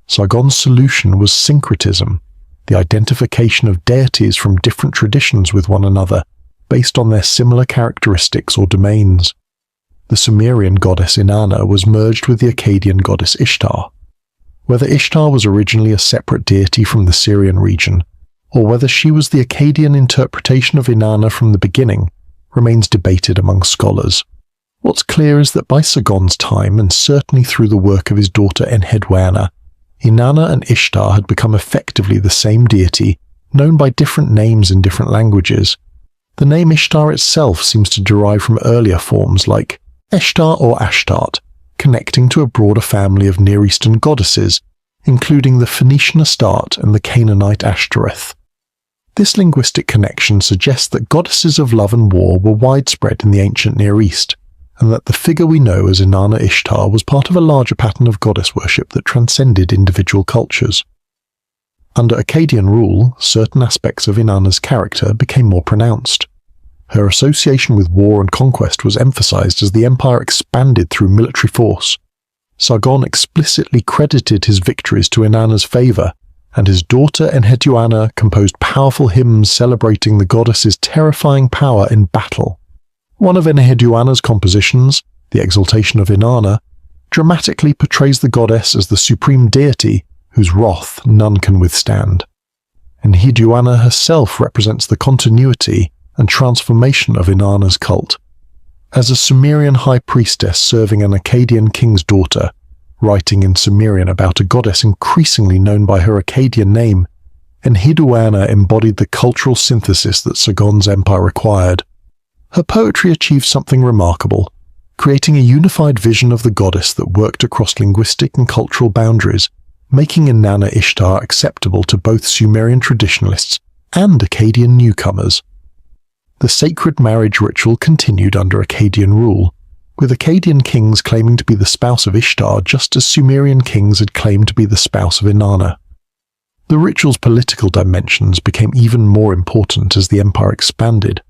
Sargon's solution was syncretism, the identification of deities from different traditions with one another, based on their similar characteristics or domains. The Sumerian goddess Inanna was merged with the Akkadian goddess Ishtar. Whether Ishtar was originally a separate deity from the Sumerian region, or whether she was the Akkadian interpretation of Inanna from the beginning, remains debated among scholars. What's clear is that by Sargon's time, and certainly through the work of his daughter Enheduanna, Inanna and Ishtar had become effectively the same deity, known by different names in different languages. The name Ishtar itself seems to derive from earlier forms like Eshtar or Ashtart, connecting to a broader family of Near Eastern goddesses, including the Phoenician Astarte and the Canaanite Ashtoreth. This linguistic connection suggests that goddesses of love and war were widespread in the ancient Near East, and that the figure we know as Inanna Ishtar was part of a larger pattern of goddess worship that transcended individual cultures. Under Akkadian rule, certain aspects of Inanna's character became more pronounced. Her association with war and conquest was emphasized as the empire expanded through military force. Sargon explicitly credited his victories to Inanna's favor, and his daughter Enheduanna composed powerful hymns celebrating the goddess's terrifying power in battle. One of Enheduanna's compositions, The Exaltation of Inanna, dramatically portrays the goddess as the supreme deity whose wrath none can withstand. Enheduanna herself represents the continuity and transformation of Inanna's cult. As a Sumerian high priestess serving an Akkadian king's daughter, writing in Sumerian about a goddess increasingly known by her Akkadian name, Enheduanna embodied the cultural synthesis that Sargon's empire required. Her poetry achieved something remarkable, creating a unified vision of the goddess that worked across linguistic and cultural boundaries, making Inanna Ishtar acceptable to both Sumerian traditionalists and Akkadian newcomers. The sacred marriage ritual continued under Akkadian rule, with Akkadian kings claiming to be the spouse of Ishtar just as Sumerian kings had claimed to be the spouse of Inanna. The ritual's political dimensions became even more important as the empire expanded.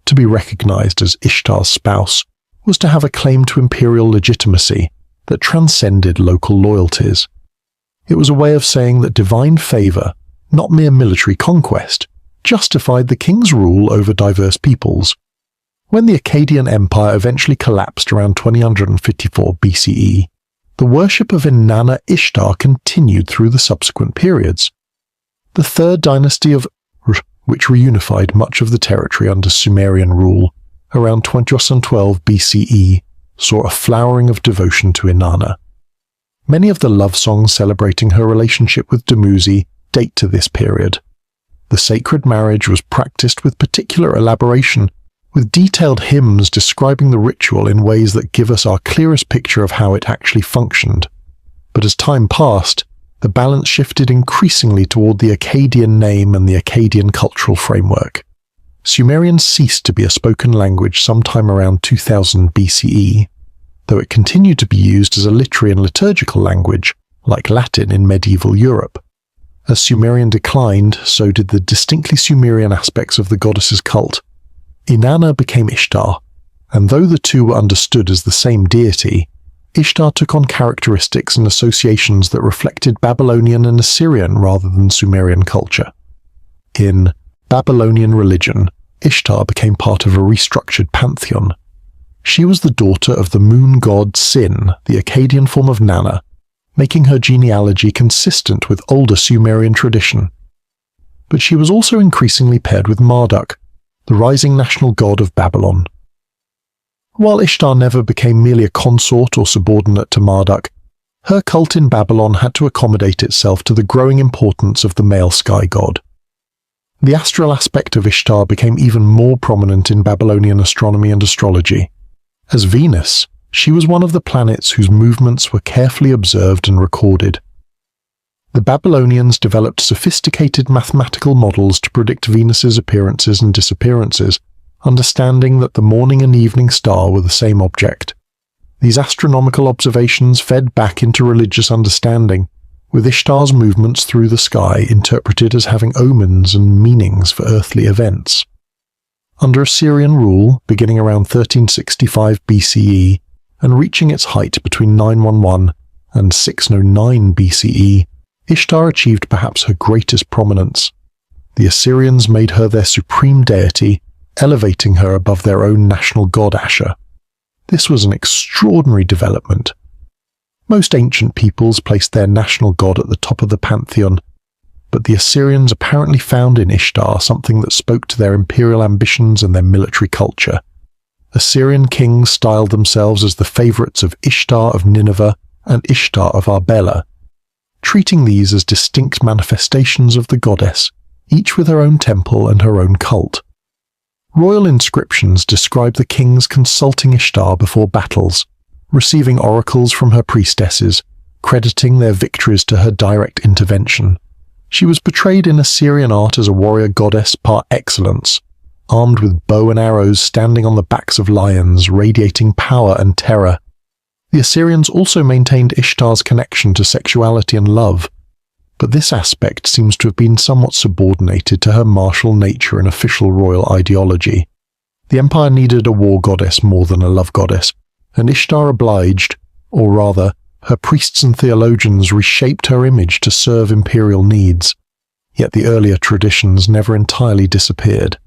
To be recognized as Ishtar's spouse was to have a claim to imperial legitimacy that transcended local loyalties. It was a way of saying that divine favor, not mere military conquest, justified the king's rule over diverse peoples. When the Akkadian Empire eventually collapsed around 2054 BCE, the worship of Inanna Ishtar continued through the subsequent periods. The third dynasty of which reunified much of the territory under Sumerian rule, around 2012 BCE, saw a flowering of devotion to Inanna. Many of the love songs celebrating her relationship with Dumuzi date to this period. The sacred marriage was practiced with particular elaboration, with detailed hymns describing the ritual in ways that give us our clearest picture of how it actually functioned. But as time passed, the balance shifted increasingly toward the Akkadian name and the Akkadian cultural framework. Sumerian ceased to be a spoken language sometime around 2000 BCE, though it continued to be used as a literary and liturgical language, like Latin in medieval Europe. As Sumerian declined, so did the distinctly Sumerian aspects of the goddess's cult. Inanna became Ishtar, and though the two were understood as the same deity, Ishtar took on characteristics and associations that reflected Babylonian and Assyrian rather than Sumerian culture. In Babylonian religion, Ishtar became part of a restructured pantheon. She was the daughter of the moon god Sin, the Akkadian form of Nanna, making her genealogy consistent with older Sumerian tradition. But she was also increasingly paired with Marduk, the rising national god of Babylon. While Ishtar never became merely a consort or subordinate to Marduk, her cult in Babylon had to accommodate itself to the growing importance of the male sky god. The astral aspect of Ishtar became even more prominent in Babylonian astronomy and astrology. As Venus, she was one of the planets whose movements were carefully observed and recorded. The Babylonians developed sophisticated mathematical models to predict Venus's appearances and disappearances, understanding that the morning and evening star were the same object. These astronomical observations fed back into religious understanding, with Ishtar's movements through the sky interpreted as having omens and meanings for earthly events. Under Assyrian rule, beginning around 1365 BCE and reaching its height between 911 and 609 BCE, Ishtar achieved perhaps her greatest prominence. The Assyrians made her their supreme deity, elevating her above their own national god Ashur. This was an extraordinary development. Most ancient peoples placed their national god at the top of the pantheon, but the Assyrians apparently found in Ishtar something that spoke to their imperial ambitions and their military culture. Assyrian kings styled themselves as the favourites of Ishtar of Nineveh and Ishtar of Arbela, treating these as distinct manifestations of the goddess, each with her own temple and her own cult. Royal inscriptions describe the kings consulting Ishtar before battles, receiving oracles from her priestesses, crediting their victories to her direct intervention. She was portrayed in Assyrian art as a warrior goddess par excellence, armed with bow and arrows standing on the backs of lions, radiating power and terror. The Assyrians also maintained Ishtar's connection to sexuality and love, but this aspect seems to have been somewhat subordinated to her martial nature and official royal ideology. The empire needed a war goddess more than a love goddess, and Ishtar obliged, or rather, her priests and theologians reshaped her image to serve imperial needs. Yet the earlier traditions never entirely disappeared.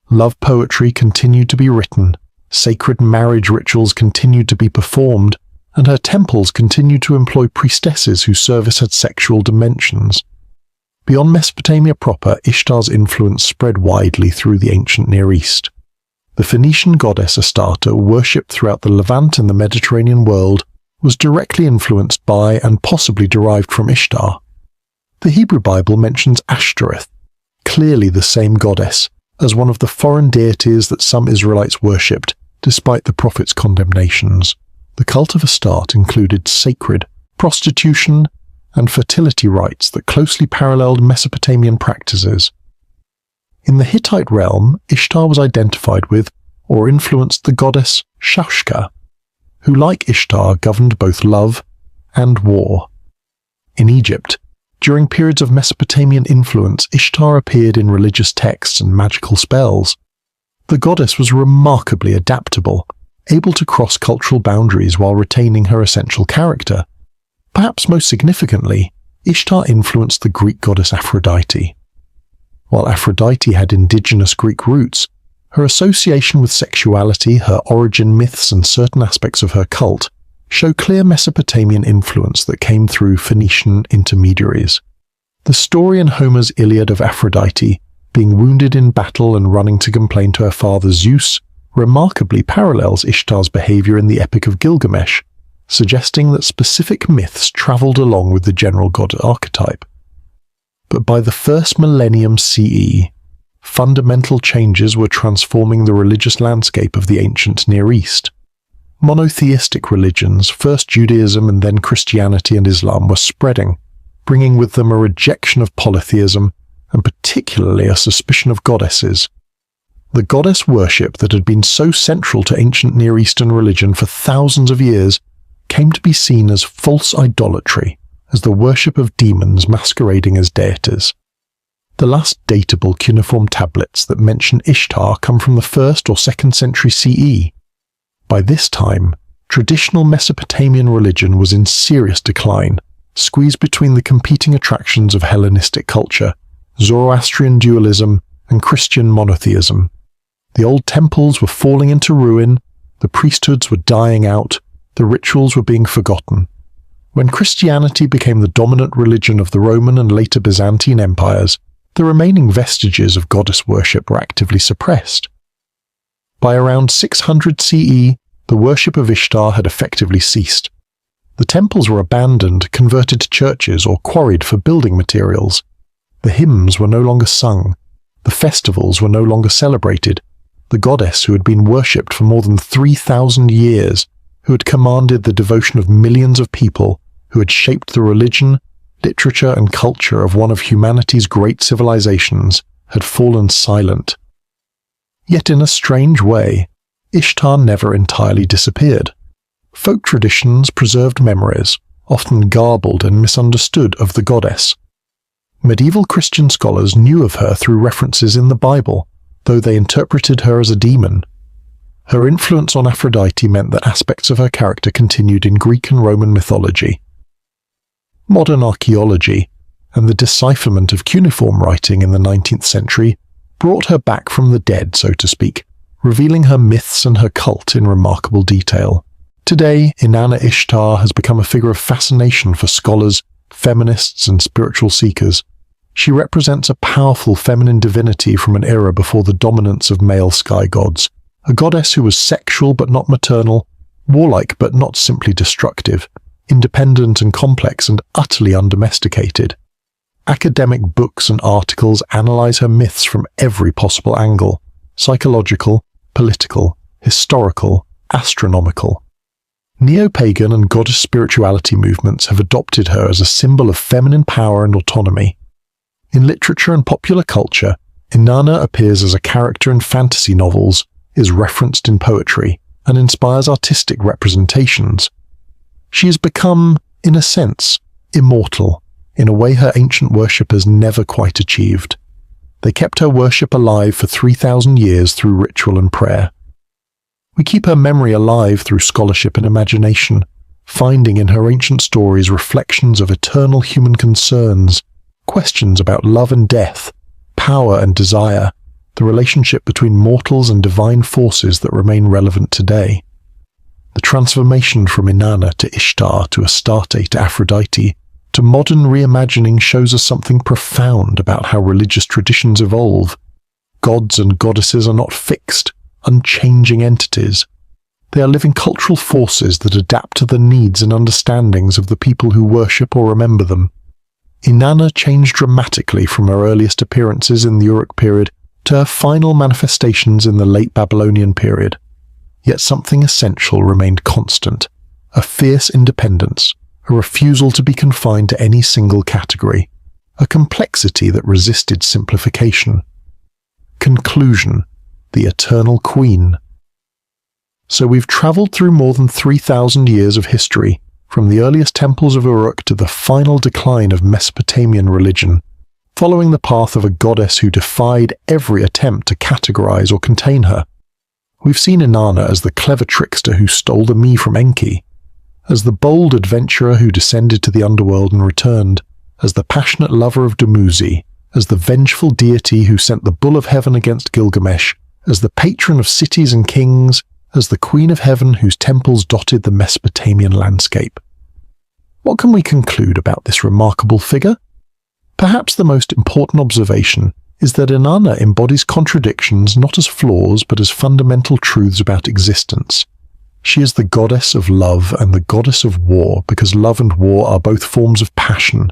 Love poetry continued to be written, sacred marriage rituals continued to be performed, and her temples continued to employ priestesses whose service had sexual dimensions. Beyond Mesopotamia proper, Ishtar's influence spread widely through the ancient Near East. The Phoenician goddess Astarte, worshipped throughout the Levant and the Mediterranean world, was directly influenced by and possibly derived from Ishtar. The Hebrew Bible mentions Ashtoreth, clearly the same goddess, as one of the foreign deities that some Israelites worshipped, despite the prophet's condemnations. The cult of Astarte included sacred, prostitution, and fertility rites that closely paralleled Mesopotamian practices. In the Hittite realm, Ishtar was identified with, or influenced, the goddess Shaushka, who, like Ishtar, governed both love and war. In Egypt, during periods of Mesopotamian influence, Ishtar appeared in religious texts and magical spells. The goddess was remarkably adaptable, able to cross cultural boundaries while retaining her essential character. Perhaps most significantly, Ishtar influenced the Greek goddess Aphrodite. While Aphrodite had indigenous Greek roots, her association with sexuality, her origin myths, and certain aspects of her cult show clear Mesopotamian influence that came through Phoenician intermediaries. The story in Homer's Iliad of Aphrodite, being wounded in battle and running to complain to her father Zeus, remarkably parallels Ishtar's behavior in the Epic of Gilgamesh, suggesting that specific myths traveled along with the general god archetype. But by the first millennium CE, fundamental changes were transforming the religious landscape of the ancient Near East. Monotheistic religions, first Judaism and then Christianity and Islam, were spreading, bringing with them a rejection of polytheism and particularly a suspicion of goddesses. The goddess worship that had been so central to ancient Near Eastern religion for thousands of years came to be seen as false idolatry, as the worship of demons masquerading as deities. The last datable cuneiform tablets that mention Ishtar come from the 1st or 2nd century CE. By this time, traditional Mesopotamian religion was in serious decline, squeezed between the competing attractions of Hellenistic culture, Zoroastrian dualism, and Christian monotheism. The old temples were falling into ruin, the priesthoods were dying out, the rituals were being forgotten. When Christianity became the dominant religion of the Roman and later Byzantine empires, the remaining vestiges of goddess worship were actively suppressed. By around 600 CE, the worship of Ishtar had effectively ceased. The temples were abandoned, converted to churches, or quarried for building materials. The hymns were no longer sung. The festivals were no longer celebrated. The goddess, who had been worshipped for more than 3,000 years, who had commanded the devotion of millions of people, who had shaped the religion, literature, and culture of one of humanity's great civilizations, had fallen silent. Yet in a strange way, Ishtar never entirely disappeared. Folk traditions preserved memories, often garbled and misunderstood, of the goddess. Medieval Christian scholars knew of her through references in the Bible, though they interpreted her as a demon. Her influence on Aphrodite meant that aspects of her character continued in Greek and Roman mythology. Modern archaeology, and the decipherment of cuneiform writing in the 19th century, brought her back from the dead, so to speak, revealing her myths and her cult in remarkable detail. Today, Inanna Ishtar has become a figure of fascination for scholars, feminists, and spiritual seekers. She represents a powerful feminine divinity from an era before the dominance of male sky gods, a goddess who was sexual but not maternal, warlike but not simply destructive, independent and complex and utterly undomesticated. Academic books and articles analyze her myths from every possible angle: psychological, political, historical, astronomical. Neo-pagan and goddess spirituality movements have adopted her as a symbol of feminine power and autonomy. In literature and popular culture, Inanna appears as a character in fantasy novels, is referenced in poetry, and inspires artistic representations. She has become, in a sense, immortal, in a way her ancient worshippers never quite achieved. They kept her worship alive for 3,000 years through ritual and prayer. We keep her memory alive through scholarship and imagination, finding in her ancient stories reflections of eternal human concerns, questions about love and death, power and desire, the relationship between mortals and divine forces that remain relevant today. The transformation from Inanna to Ishtar to Astarte to Aphrodite to modern reimagining shows us something profound about how religious traditions evolve. Gods and goddesses are not fixed, unchanging entities. They are living cultural forces that adapt to the needs and understandings of the people who worship or remember them. Inanna changed dramatically from her earliest appearances in the Uruk period to her final manifestations in the late Babylonian period. Yet something essential remained constant: a fierce independence, a refusal to be confined to any single category, a complexity that resisted simplification. Conclusion: the eternal queen. So we've travelled through more than 3,000 years of history, from the earliest temples of Uruk to the final decline of Mesopotamian religion, following the path of a goddess who defied every attempt to categorize or contain her. We've seen Inanna as the clever trickster who stole the me from Enki, as the bold adventurer who descended to the underworld and returned, as the passionate lover of Dumuzi, as the vengeful deity who sent the bull of heaven against Gilgamesh, as the patron of cities and kings, as the queen of heaven whose temples dotted the Mesopotamian landscape. What can we conclude about this remarkable figure? Perhaps the most important observation is that Inanna embodies contradictions not as flaws but as fundamental truths about existence. She is the goddess of love and the goddess of war because love and war are both forms of passion.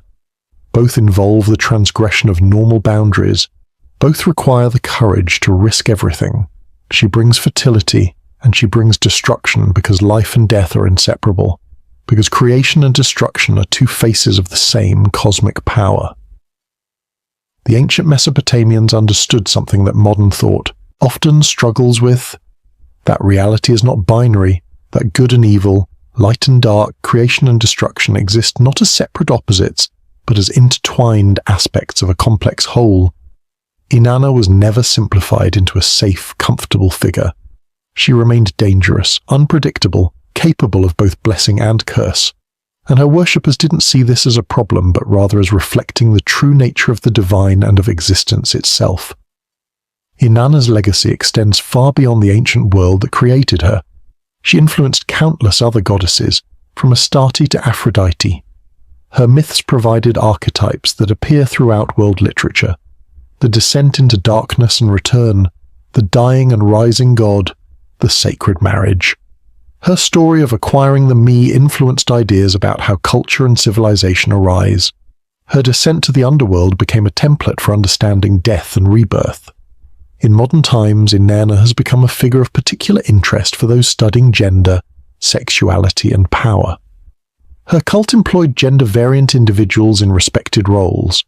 Both involve the transgression of normal boundaries. Both require the courage to risk everything. She brings fertility and she brings destruction because life and death are inseparable, because creation and destruction are two faces of the same cosmic power. The ancient Mesopotamians understood something that modern thought often struggles with: that reality is not binary, that good and evil, light and dark, creation and destruction exist not as separate opposites, but as intertwined aspects of a complex whole. Inanna was never simplified into a safe, comfortable figure. She remained dangerous, unpredictable, capable of both blessing and curse. And her worshippers didn't see this as a problem, but rather as reflecting the true nature of the divine and of existence itself. Inanna's legacy extends far beyond the ancient world that created her. She influenced countless other goddesses, from Astarte to Aphrodite. Her myths provided archetypes that appear throughout world literature: the descent into darkness and return, the dying and rising god, the sacred marriage. Her story of acquiring the me influenced ideas about how culture and civilization arise. Her descent to the underworld became a template for understanding death and rebirth. In modern times, Inanna has become a figure of particular interest for those studying gender, sexuality, and power. Her cult employed gender-variant individuals in respected roles.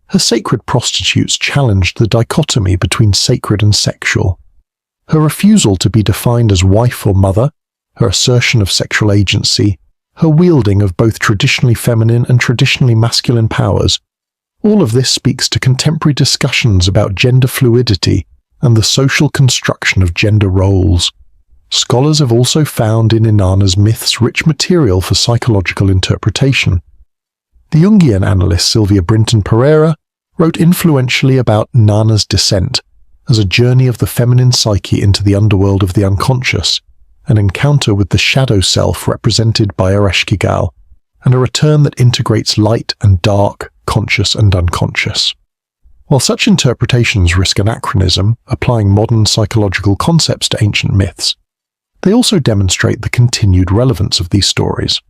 Her sacred prostitutes challenged the dichotomy between sacred and sexual. Her refusal to be defined as wife or mother, her assertion of sexual agency, her wielding of both traditionally feminine and traditionally masculine powers, all of this speaks to contemporary discussions about gender fluidity and the social construction of gender roles. Scholars have also found in Inanna's myths rich material for psychological interpretation. The Jungian analyst Sylvia Brinton Pereira wrote influentially about Inanna's descent as a journey of the feminine psyche into the underworld of the unconscious, an encounter with the shadow self represented by Ereshkigal, and a return that integrates light and dark, conscious and unconscious. While such interpretations risk anachronism, applying modern psychological concepts to ancient myths, they also demonstrate the continued relevance of these stories.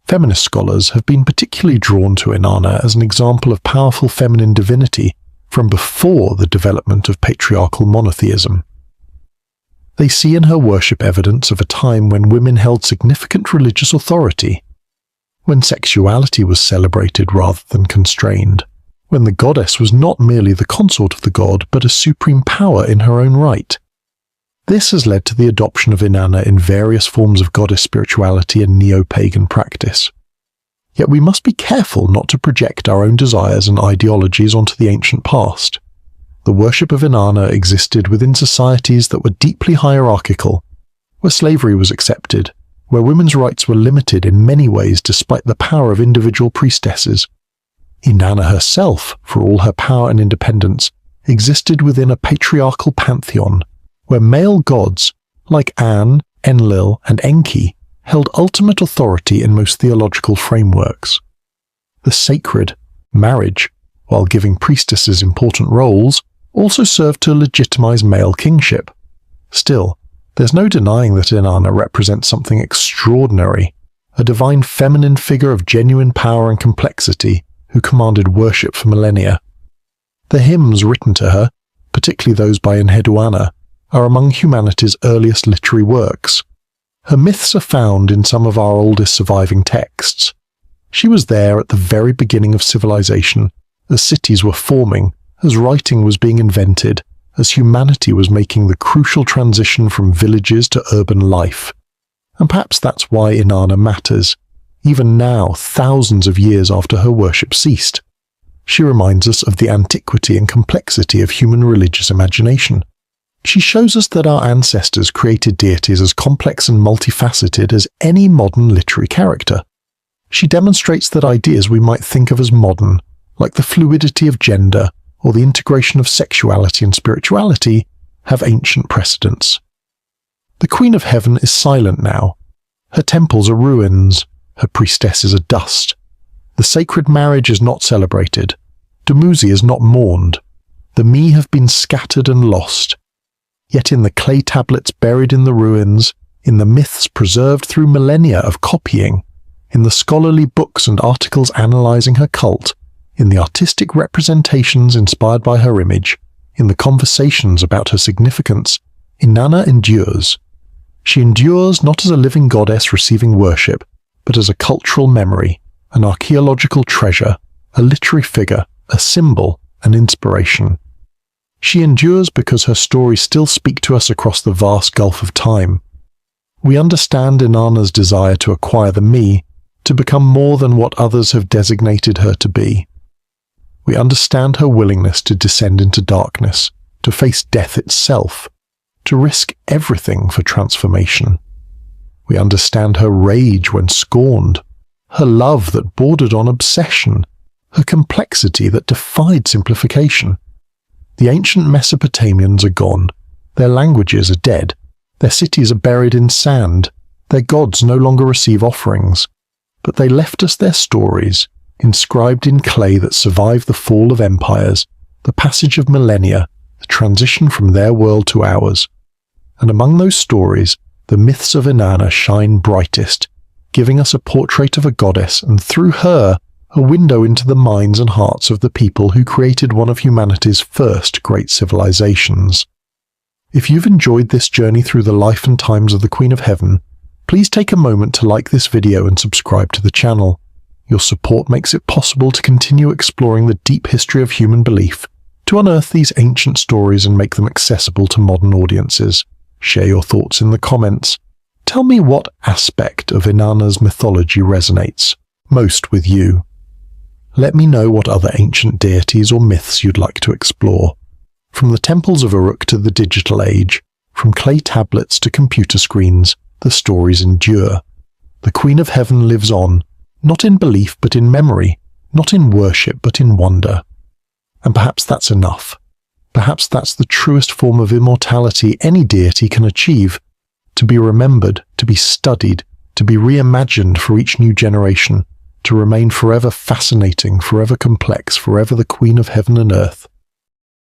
Feminist scholars have been particularly drawn to Inanna as an example of powerful feminine divinity from before the development of patriarchal monotheism. They see in her worship evidence of a time when women held significant religious authority, when sexuality was celebrated rather than constrained, when the goddess was not merely the consort of the god but a supreme power in her own right. This has led to the adoption of Inanna in various forms of goddess spirituality and neo-pagan practice. Yet we must be careful not to project our own desires and ideologies onto the ancient past. The worship of Inanna existed within societies that were deeply hierarchical, where slavery was accepted, where women's rights were limited in many ways despite the power of individual priestesses. Inanna herself, for all her power and independence, existed within a patriarchal pantheon, where male gods, like An, Enlil, and Enki, held ultimate authority in most theological frameworks. The sacred, marriage, while giving priestesses important roles, also served to legitimize male kingship. Still, there's no denying that Inanna represents something extraordinary, a divine feminine figure of genuine power and complexity who commanded worship for millennia. The hymns written to her, particularly those by Enheduanna, are among humanity's earliest literary works. Her myths are found in some of our oldest surviving texts. She was there at the very beginning of civilization, as cities were forming, as writing was being invented, as humanity was making the crucial transition from villages to urban life. And perhaps that's why Inanna matters, even now, thousands of years after her worship ceased. She reminds us of the antiquity and complexity of human religious imagination. She shows us that our ancestors created deities as complex and multifaceted as any modern literary character. She demonstrates that ideas we might think of as modern, like the fluidity of gender or the integration of sexuality and spirituality, have ancient precedents. The Queen of Heaven is silent now. Her temples are ruins. Her priestesses are dust. The sacred marriage is not celebrated. Dumuzi is not mourned. The Mi have been scattered and lost. Yet in the clay tablets buried in the ruins, in the myths preserved through millennia of copying, in the scholarly books and articles analyzing her cult, in the artistic representations inspired by her image, in the conversations about her significance, Inanna endures. She endures not as a living goddess receiving worship, but as a cultural memory, an archaeological treasure, a literary figure, a symbol, an inspiration. She endures because her stories still speak to us across the vast gulf of time. We understand Inanna's desire to acquire the Me, to become more than what others have designated her to be. We understand her willingness to descend into darkness, to face death itself, to risk everything for transformation. We understand her rage when scorned, her love that bordered on obsession, her complexity that defied simplification. The ancient Mesopotamians are gone, their languages are dead, their cities are buried in sand, their gods no longer receive offerings, but they left us their stories, inscribed in clay that survived the fall of empires, the passage of millennia, the transition from their world to ours. And among those stories, the myths of Inanna shine brightest, giving us a portrait of a goddess and through her, a window into the minds and hearts of the people who created one of humanity's first great civilizations. If you've enjoyed this journey through the life and times of the Queen of Heaven, please take a moment to like this video and subscribe to the channel. Your support makes it possible to continue exploring the deep history of human belief, to unearth these ancient stories and make them accessible to modern audiences. Share your thoughts in the comments. Tell me what aspect of Inanna's mythology resonates most with you. Let me know what other ancient deities or myths you'd like to explore. From the temples of Uruk to the digital age, from clay tablets to computer screens, the stories endure. The Queen of Heaven lives on, not in belief but in memory, not in worship but in wonder. And perhaps that's enough. Perhaps that's the truest form of immortality any deity can achieve, to be remembered, to be studied, to be reimagined for each new generation, to remain forever fascinating, forever complex, forever the queen of heaven and earth.